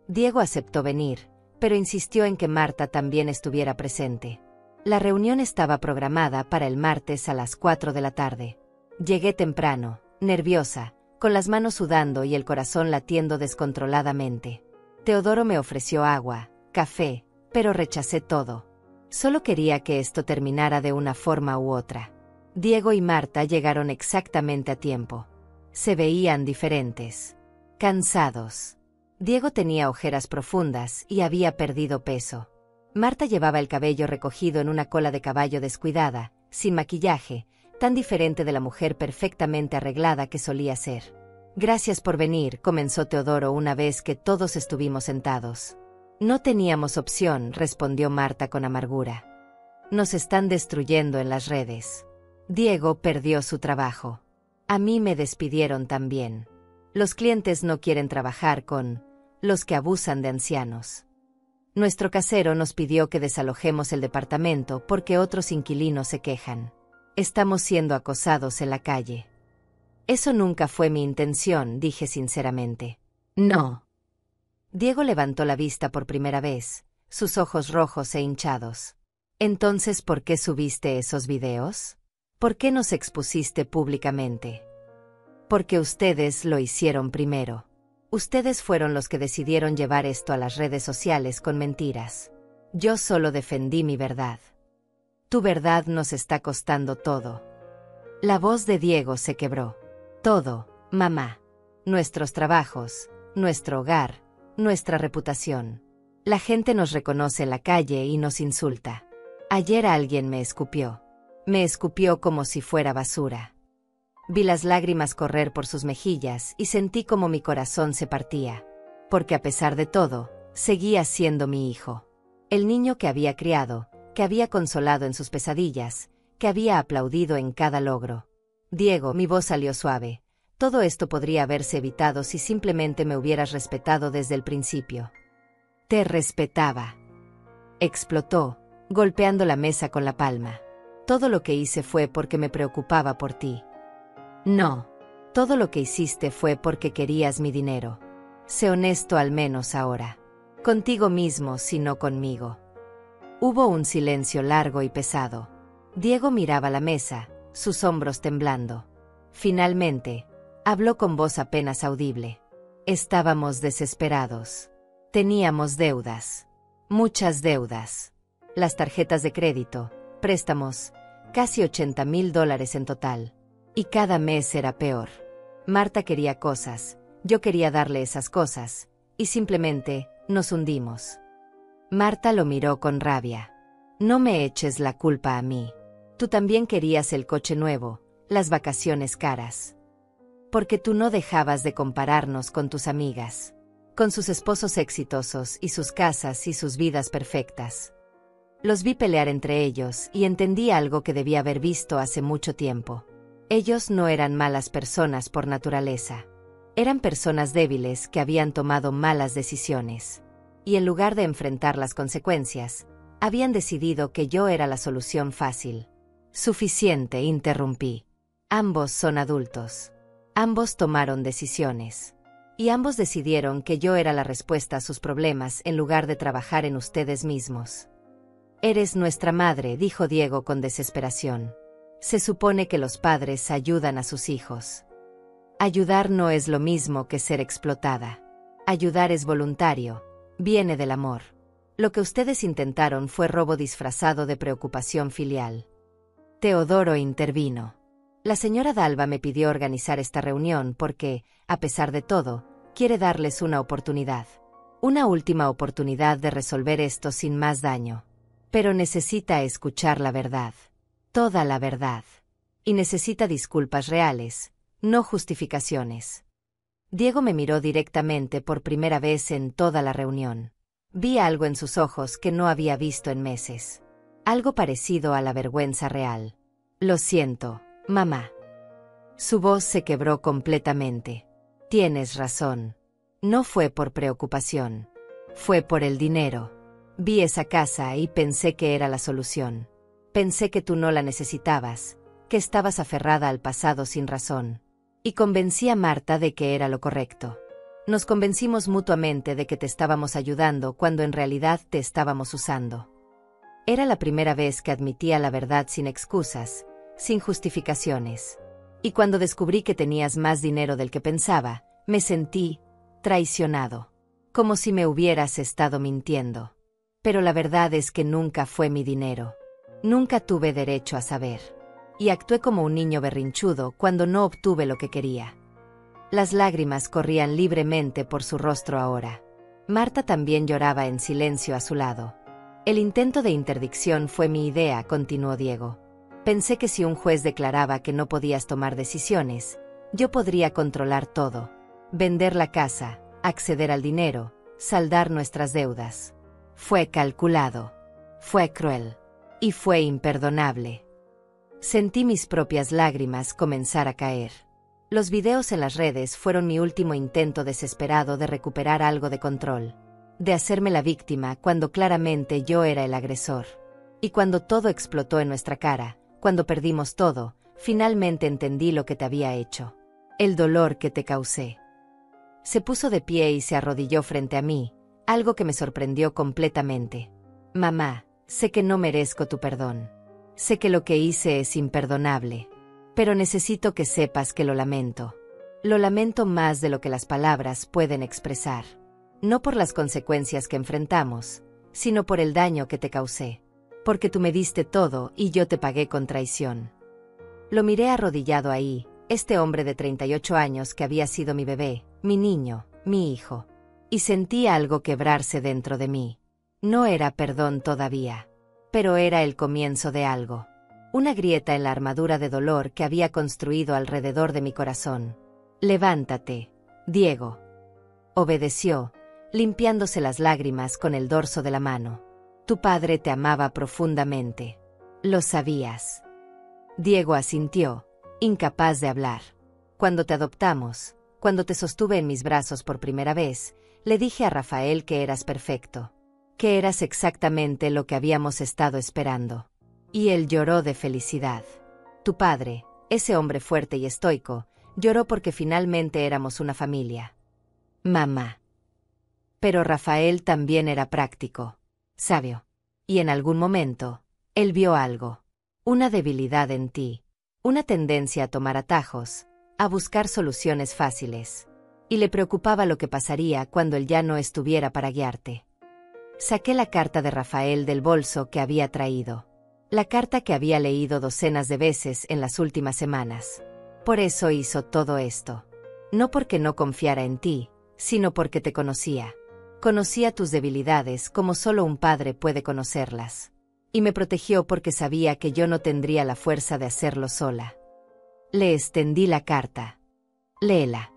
Diego aceptó venir, pero insistió en que Marta también estuviera presente. La reunión estaba programada para el martes a las 4 de la tarde. Llegué temprano, nerviosa, con las manos sudando y el corazón latiendo descontroladamente. Teodoro me ofreció agua, café, pero rechacé todo. Solo quería que esto terminara de una forma u otra. Diego y Marta llegaron exactamente a tiempo. Se veían diferentes. Cansados. Diego tenía ojeras profundas y había perdido peso. Marta llevaba el cabello recogido en una cola de caballo descuidada, sin maquillaje, tan diferente de la mujer perfectamente arreglada que solía ser. Gracias por venir, comenzó Teodoro una vez que todos estuvimos sentados. No teníamos opción, respondió Marta con amargura. Nos están destruyendo en las redes. Diego perdió su trabajo. A mí me despidieron también. Los clientes no quieren trabajar con los que abusan de ancianos. Nuestro casero nos pidió que desalojemos el departamento porque otros inquilinos se quejan. Estamos siendo acosados en la calle. Eso nunca fue mi intención, dije sinceramente. No. Diego levantó la vista por primera vez, sus ojos rojos e hinchados. Entonces, ¿por qué subiste esos videos? ¿Por qué nos expusiste públicamente? Porque ustedes lo hicieron primero. Ustedes fueron los que decidieron llevar esto a las redes sociales con mentiras. Yo solo defendí mi verdad. Tu verdad nos está costando todo. La voz de Diego se quebró. Todo, mamá. Nuestros trabajos, nuestro hogar, nuestra reputación. La gente nos reconoce en la calle y nos insulta. Ayer alguien me escupió. Me escupió como si fuera basura. Vi las lágrimas correr por sus mejillas y sentí como mi corazón se partía. Porque a pesar de todo, seguía siendo mi hijo. El niño que había criado, que había consolado en sus pesadillas, que había aplaudido en cada logro. Diego, mi voz salió suave. Todo esto podría haberse evitado si simplemente me hubieras respetado desde el principio. Te respetaba. Explotó, golpeando la mesa con la palma. Todo lo que hice fue porque me preocupaba por ti. No. Todo lo que hiciste fue porque querías mi dinero. Sé honesto al menos ahora. Contigo mismo, si no conmigo. Hubo un silencio largo y pesado. Diego miraba la mesa, sus hombros temblando. Finalmente, habló con voz apenas audible. Estábamos desesperados. Teníamos deudas. Muchas deudas. Las tarjetas de crédito, préstamos, casi $80,000 en total. Y cada mes era peor. Marta quería cosas, yo quería darle esas cosas, y simplemente, nos hundimos. Marta lo miró con rabia. No me eches la culpa a mí. Tú también querías el coche nuevo, las vacaciones caras. Porque tú no dejabas de compararnos con tus amigas, con sus esposos exitosos y sus casas y sus vidas perfectas. Los vi pelear entre ellos y entendí algo que debía haber visto hace mucho tiempo. Ellos no eran malas personas por naturaleza. Eran personas débiles que habían tomado malas decisiones. Y en lugar de enfrentar las consecuencias, habían decidido que yo era la solución fácil. Suficiente, interrumpí. Ambos son adultos. Ambos tomaron decisiones. Y ambos decidieron que yo era la respuesta a sus problemas en lugar de trabajar en ustedes mismos. Eres nuestra madre, dijo Diego con desesperación. Se supone que los padres ayudan a sus hijos. Ayudar no es lo mismo que ser explotada. Ayudar es voluntario, viene del amor. Lo que ustedes intentaron fue robo disfrazado de preocupación filial. Teodoro intervino. La señora Dalva me pidió organizar esta reunión porque, a pesar de todo, quiere darles una oportunidad. Una última oportunidad de resolver esto sin más daño. Pero necesita escuchar la verdad. Toda la verdad. Y necesita disculpas reales, no justificaciones. Diego me miró directamente por primera vez en toda la reunión. Vi algo en sus ojos que no había visto en meses. Algo parecido a la vergüenza real. Lo siento, mamá. Su voz se quebró completamente. Tienes razón. No fue por preocupación. Fue por el dinero. Vi esa casa y pensé que era la solución. Pensé que tú no la necesitabas, que estabas aferrada al pasado sin razón. Y convencí a Marta de que era lo correcto. Nos convencimos mutuamente de que te estábamos ayudando cuando en realidad te estábamos usando. Era la primera vez que admitía la verdad sin excusas, sin justificaciones. Y cuando descubrí que tenías más dinero del que pensaba, me sentí traicionado. Como si me hubieras estado mintiendo. Pero la verdad es que nunca fue mi dinero. Nunca tuve derecho a saber. Y actué como un niño berrinchudo cuando no obtuve lo que quería. Las lágrimas corrían libremente por su rostro ahora. Marta también lloraba en silencio a su lado. El intento de interdicción fue mi idea, continuó Diego. Pensé que si un juez declaraba que no podías tomar decisiones, yo podría controlar todo. Vender la casa, acceder al dinero, saldar nuestras deudas. Fue calculado. Fue cruel. Y fue imperdonable. Sentí mis propias lágrimas comenzar a caer. Los videos en las redes fueron mi último intento desesperado de recuperar algo de control. De hacerme la víctima cuando claramente yo era el agresor. Y cuando todo explotó en nuestra cara, cuando perdimos todo, finalmente entendí lo que te había hecho. El dolor que te causé. Se puso de pie y se arrodilló frente a mí, algo que me sorprendió completamente. Mamá, sé que no merezco tu perdón. Sé que lo que hice es imperdonable. Pero necesito que sepas que lo lamento. Lo lamento más de lo que las palabras pueden expresar. No por las consecuencias que enfrentamos, sino por el daño que te causé. Porque tú me diste todo y yo te pagué con traición. Lo miré arrodillado ahí, este hombre de 38 años que había sido mi bebé, mi niño, mi hijo. Y sentí algo quebrarse dentro de mí. No era perdón todavía. Pero era el comienzo de algo. Una grieta en la armadura de dolor que había construido alrededor de mi corazón. Levántate, Diego. Obedeció, limpiándose las lágrimas con el dorso de la mano. Tu padre te amaba profundamente. Lo sabías. Diego asintió, incapaz de hablar. Cuando te adoptamos, cuando te sostuve en mis brazos por primera vez, le dije a Rafael que eras perfecto. Que eras exactamente lo que habíamos estado esperando. Y él lloró de felicidad. Tu padre, ese hombre fuerte y estoico, lloró porque finalmente éramos una familia. Mamá. Pero Rafael también era práctico, sabio. Y en algún momento, él vio algo. Una debilidad en ti. Una tendencia a tomar atajos, a buscar soluciones fáciles. Y le preocupaba lo que pasaría cuando él ya no estuviera para guiarte. Saqué la carta de Rafael del bolso que había traído. La carta que había leído docenas de veces en las últimas semanas. Por eso hizo todo esto. No porque no confiara en ti, sino porque te conocía. Conocía tus debilidades como solo un padre puede conocerlas. Y me protegió porque sabía que yo no tendría la fuerza de hacerlo sola. Le extendí la carta. Léela.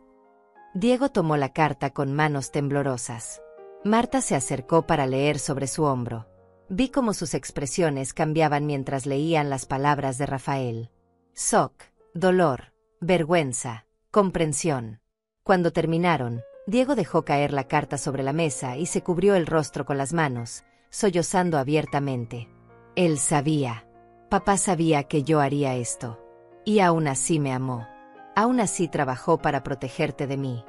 Diego tomó la carta con manos temblorosas. Marta se acercó para leer sobre su hombro. Vi cómo sus expresiones cambiaban mientras leían las palabras de Rafael. Shock, dolor, vergüenza, comprensión. Cuando terminaron, Diego dejó caer la carta sobre la mesa y se cubrió el rostro con las manos, sollozando abiertamente. Él sabía. Papá sabía que yo haría esto. Y aún así me amó. Aún así trabajó para protegerte de mí.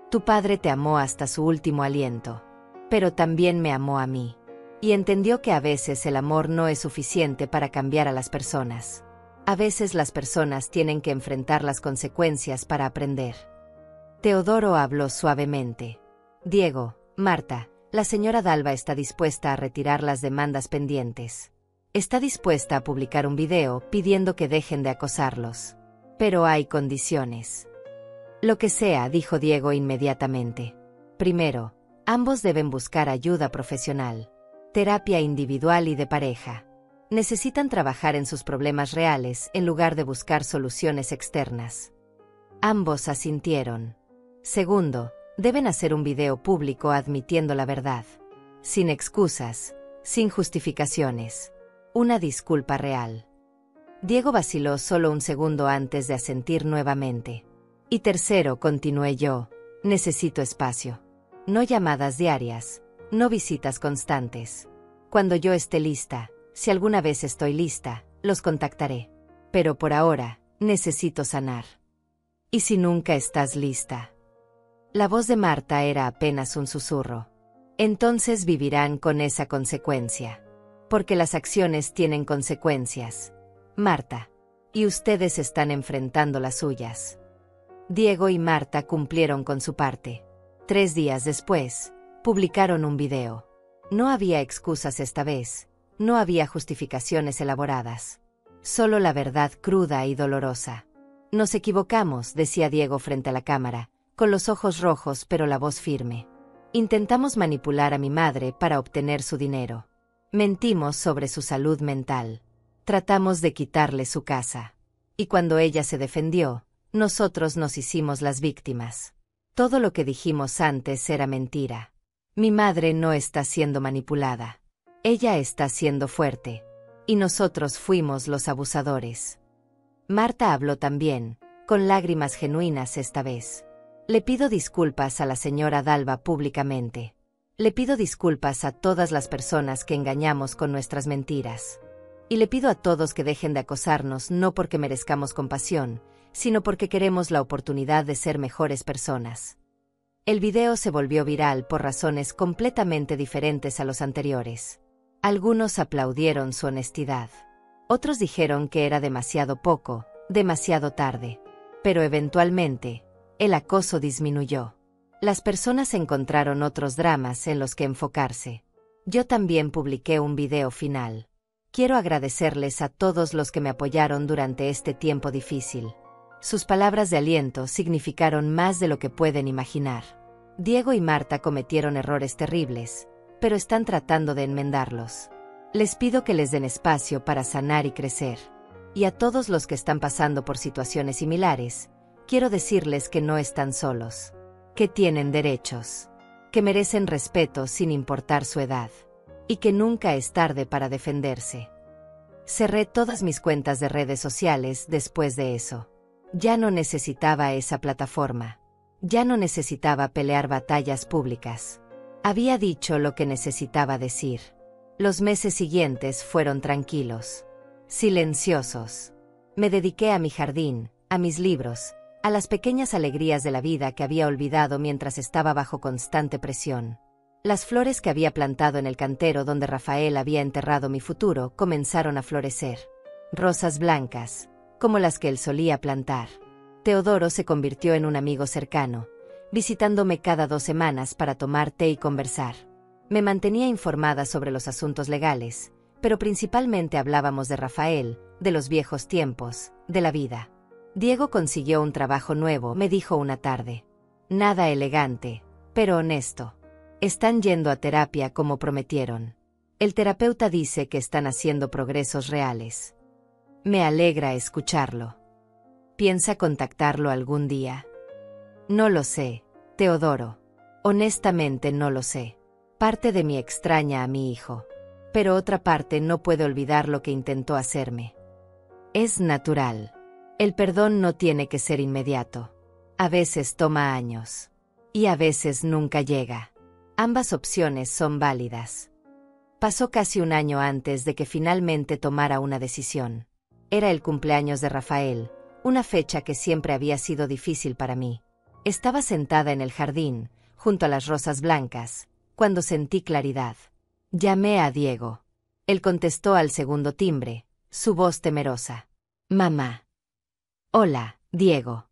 Tu padre te amó hasta su último aliento. Pero también me amó a mí. Y entendió que a veces el amor no es suficiente para cambiar a las personas. A veces las personas tienen que enfrentar las consecuencias para aprender. Teodoro habló suavemente. Diego, Marta, la señora Dalva está dispuesta a retirar las demandas pendientes. Está dispuesta a publicar un video pidiendo que dejen de acosarlos. Pero hay condiciones. Lo que sea, dijo Diego inmediatamente. Primero, ambos deben buscar ayuda profesional. Terapia individual y de pareja. Necesitan trabajar en sus problemas reales en lugar de buscar soluciones externas. Ambos asintieron. Segundo, deben hacer un video público admitiendo la verdad. Sin excusas, sin justificaciones. Una disculpa real. Diego vaciló solo un segundo antes de asentir nuevamente. Y tercero, continué yo, necesito espacio. No llamadas diarias, no visitas constantes. Cuando yo esté lista, si alguna vez estoy lista, los contactaré. Pero por ahora, necesito sanar. ¿Y si nunca estás lista? La voz de Marta era apenas un susurro. Entonces vivirán con esa consecuencia. Porque las acciones tienen consecuencias, Marta. Y ustedes están enfrentando las suyas. Diego y Marta cumplieron con su parte. 3 días después, publicaron un video. No había excusas esta vez, no había justificaciones elaboradas. Solo la verdad cruda y dolorosa. Nos equivocamos, decía Diego frente a la cámara, con los ojos rojos pero la voz firme. Intentamos manipular a mi madre para obtener su dinero. Mentimos sobre su salud mental. Tratamos de quitarle su casa. Y cuando ella se defendió, nosotros nos hicimos las víctimas. Todo lo que dijimos antes era mentira. Mi madre no está siendo manipulada. Ella está siendo fuerte. Y nosotros fuimos los abusadores. Marta habló también, con lágrimas genuinas esta vez. Le pido disculpas a la señora Dalva públicamente. Le pido disculpas a todas las personas que engañamos con nuestras mentiras. Y le pido a todos que dejen de acosarnos no porque merezcamos compasión, sino porque queremos la oportunidad de ser mejores personas. El video se volvió viral por razones completamente diferentes a los anteriores. Algunos aplaudieron su honestidad. Otros dijeron que era demasiado poco, demasiado tarde. Pero eventualmente, el acoso disminuyó. Las personas encontraron otros dramas en los que enfocarse. Yo también publiqué un video final. Quiero agradecerles a todos los que me apoyaron durante este tiempo difícil. Sus palabras de aliento significaron más de lo que pueden imaginar. Diego y Marta cometieron errores terribles, pero están tratando de enmendarlos. Les pido que les den espacio para sanar y crecer. Y a todos los que están pasando por situaciones similares, quiero decirles que no están solos, que tienen derechos, que merecen respeto sin importar su edad, y que nunca es tarde para defenderse. Cerré todas mis cuentas de redes sociales después de eso. Ya no necesitaba esa plataforma. Ya no necesitaba pelear batallas públicas. Había dicho lo que necesitaba decir. Los meses siguientes fueron tranquilos, silenciosos. Me dediqué a mi jardín, a mis libros, a las pequeñas alegrías de la vida que había olvidado mientras estaba bajo constante presión. Las flores que había plantado en el cantero donde Rafael había enterrado mi futuro comenzaron a florecer. Rosas blancas, como las que él solía plantar. Teodoro se convirtió en un amigo cercano, visitándome cada 2 semanas para tomar té y conversar. Me mantenía informada sobre los asuntos legales, pero principalmente hablábamos de Rafael, de los viejos tiempos, de la vida. Diego consiguió un trabajo nuevo, me dijo una tarde. Nada elegante, pero honesto. Están yendo a terapia como prometieron. El terapeuta dice que están haciendo progresos reales. Me alegra escucharlo. ¿Piensa contactarlo algún día? No lo sé, Teodoro. Honestamente no lo sé. Parte de mí extraña a mi hijo, pero otra parte no puede olvidar lo que intentó hacerme. Es natural. El perdón no tiene que ser inmediato. A veces toma años. Y a veces nunca llega. Ambas opciones son válidas. Pasó casi un año antes de que finalmente tomara una decisión. Era el cumpleaños de Rafael, una fecha que siempre había sido difícil para mí. Estaba sentada en el jardín, junto a las rosas blancas, cuando sentí claridad. Llamé a Diego. Él contestó al segundo timbre, su voz temerosa. Mamá. Hola, Diego.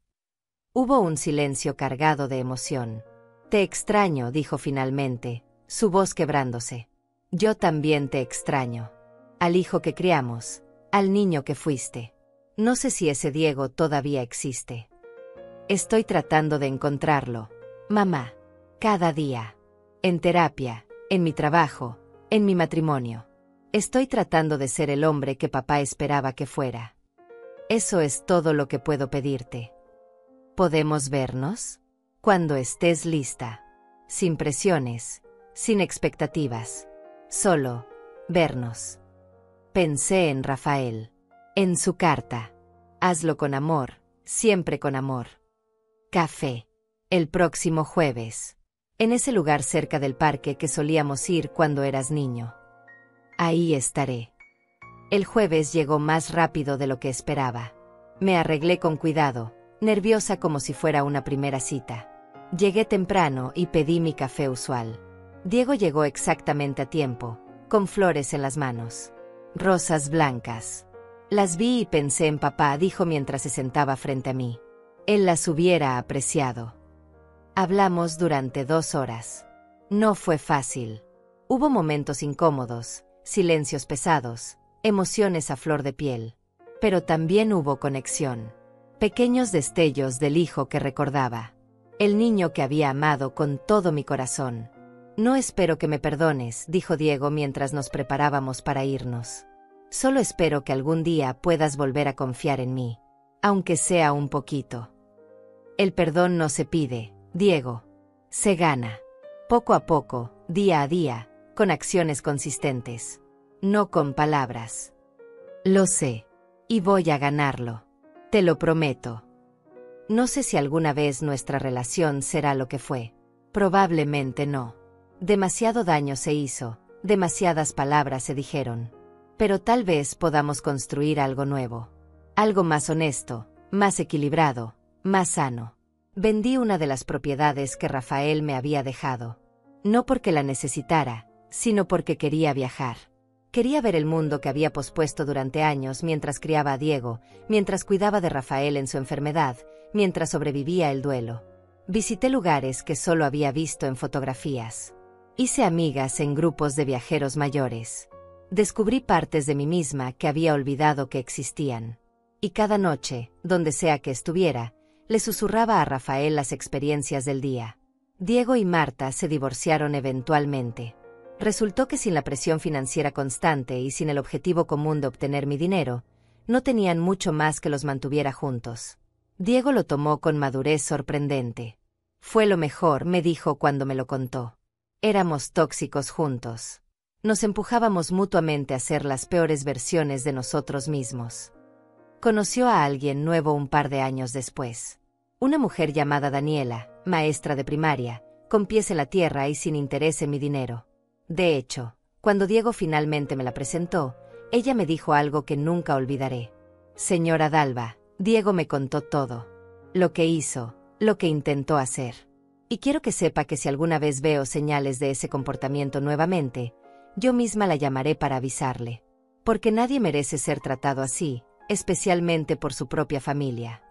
Hubo un silencio cargado de emoción. Te extraño, dijo finalmente, su voz quebrándose. Yo también te extraño. Al hijo que criamos, al niño que fuiste. No sé si ese Diego todavía existe. Estoy tratando de encontrarlo, mamá. Cada día. En terapia, en mi trabajo, en mi matrimonio. Estoy tratando de ser el hombre que papá esperaba que fuera. Eso es todo lo que puedo pedirte. ¿Podemos vernos? Cuando estés lista. Sin presiones, sin expectativas. Solo, vernos. Pensé en Rafael. En su carta. Hazlo con amor, siempre con amor. Café. El próximo jueves. En ese lugar cerca del parque que solíamos ir cuando eras niño. Ahí estaré. El jueves llegó más rápido de lo que esperaba. Me arreglé con cuidado, nerviosa como si fuera una primera cita. Llegué temprano y pedí mi café usual. Diego llegó exactamente a tiempo, con flores en las manos. Rosas blancas. Las vi y pensé en papá, dijo mientras se sentaba frente a mí. Él las hubiera apreciado. Hablamos durante 2 horas. No fue fácil. Hubo momentos incómodos, silencios pesados, emociones a flor de piel. Pero también hubo conexión. Pequeños destellos del hijo que recordaba. El niño que había amado con todo mi corazón. No espero que me perdones, dijo Diego mientras nos preparábamos para irnos. Solo espero que algún día puedas volver a confiar en mí. Aunque sea un poquito. El perdón no se pide, Diego. Se gana. Poco a poco, día a día, con acciones consistentes. No con palabras. Lo sé. Y voy a ganarlo. Te lo prometo. No sé si alguna vez nuestra relación será lo que fue. Probablemente no. Demasiado daño se hizo, demasiadas palabras se dijeron. Pero tal vez podamos construir algo nuevo. Algo más honesto, más equilibrado, más sano. Vendí una de las propiedades que Rafael me había dejado. No porque la necesitara, sino porque quería viajar. Quería ver el mundo que había pospuesto durante años mientras criaba a Diego, mientras cuidaba de Rafael en su enfermedad, mientras sobrevivía el duelo. Visité lugares que solo había visto en fotografías. Hice amigas en grupos de viajeros mayores. Descubrí partes de mí misma que había olvidado que existían. Y cada noche, donde sea que estuviera, le susurraba a Rafael las experiencias del día. Diego y Marta se divorciaron eventualmente. Resultó que sin la presión financiera constante y sin el objetivo común de obtener mi dinero, no tenían mucho más que los mantuviera juntos. Diego lo tomó con madurez sorprendente. Fue lo mejor, me dijo cuando me lo contó. Éramos tóxicos juntos. Nos empujábamos mutuamente a ser las peores versiones de nosotros mismos. Conoció a alguien nuevo un par de años después. Una mujer llamada Daniela, maestra de primaria, con pies en la tierra y sin interés en mi dinero. De hecho, cuando Diego finalmente me la presentó, ella me dijo algo que nunca olvidaré. Señora Dalva, Diego me contó todo. Lo que hizo, lo que intentó hacer. Y quiero que sepa que si alguna vez veo señales de ese comportamiento nuevamente, yo misma la llamaré para avisarle. Porque nadie merece ser tratado así, especialmente por su propia familia.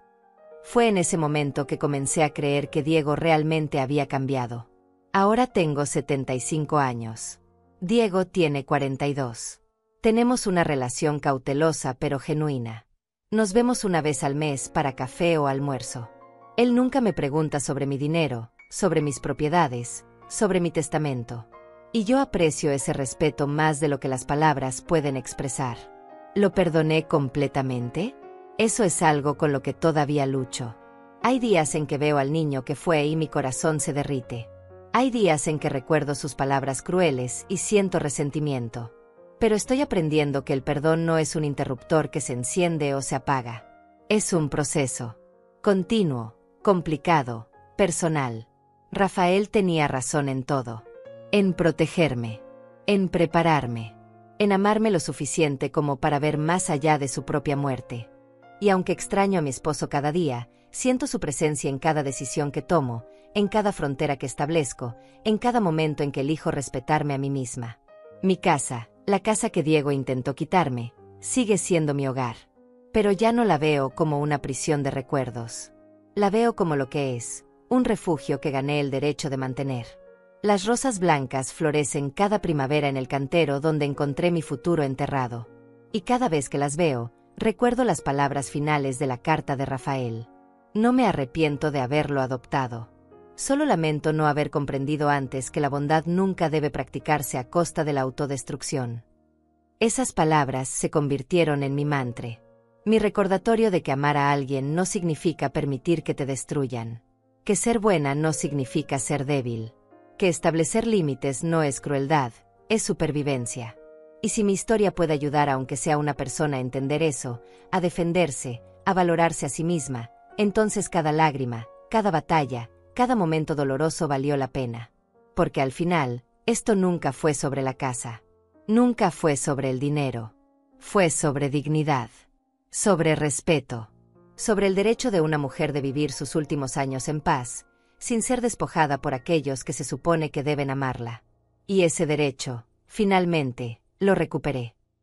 Fue en ese momento que comencé a creer que Diego realmente había cambiado. Ahora tengo 75 años. Diego tiene 42. Tenemos una relación cautelosa pero genuina. Nos vemos una vez al mes para café o almuerzo. Él nunca me pregunta sobre mi dinero, sobre mis propiedades, sobre mi testamento. Y yo aprecio ese respeto más de lo que las palabras pueden expresar. ¿Lo perdoné completamente? Eso es algo con lo que todavía lucho. Hay días en que veo al niño que fue y mi corazón se derrite. Hay días en que recuerdo sus palabras crueles y siento resentimiento. Pero estoy aprendiendo que el perdón no es un interruptor que se enciende o se apaga. Es un proceso. Continuo, complicado, personal. Rafael tenía razón en todo. En protegerme. En prepararme. En amarme lo suficiente como para ver más allá de su propia muerte. Y aunque extraño a mi esposo cada día, siento su presencia en cada decisión que tomo, en cada frontera que establezco, en cada momento en que elijo respetarme a mí misma. Mi casa, la casa que Diego intentó quitarme, sigue siendo mi hogar. Pero ya no la veo como una prisión de recuerdos. La veo como lo que es, un refugio que gané el derecho de mantener. Las rosas blancas florecen cada primavera en el cantero donde encontré mi futuro enterrado. Y cada vez que las veo, recuerdo las palabras finales de la carta de Rafael. No me arrepiento de haberlo adoptado. Solo lamento no haber comprendido antes que la bondad nunca debe practicarse a costa de la autodestrucción. Esas palabras se convirtieron en mi mantra. Mi recordatorio de que amar a alguien no significa permitir que te destruyan. Que ser buena no significa ser débil. Que establecer límites no es crueldad, es supervivencia. Y si mi historia puede ayudar aunque sea una persona a entender eso, a defenderse, a valorarse a sí misma, entonces cada lágrima, cada batalla, cada momento doloroso valió la pena. Porque al final, esto nunca fue sobre la casa. Nunca fue sobre el dinero. Fue sobre dignidad. Sobre respeto. Sobre el derecho de una mujer de vivir sus últimos años en paz, sin ser despojada por aquellos que se supone que deben amarla. Y ese derecho, finalmente, lo recuperé.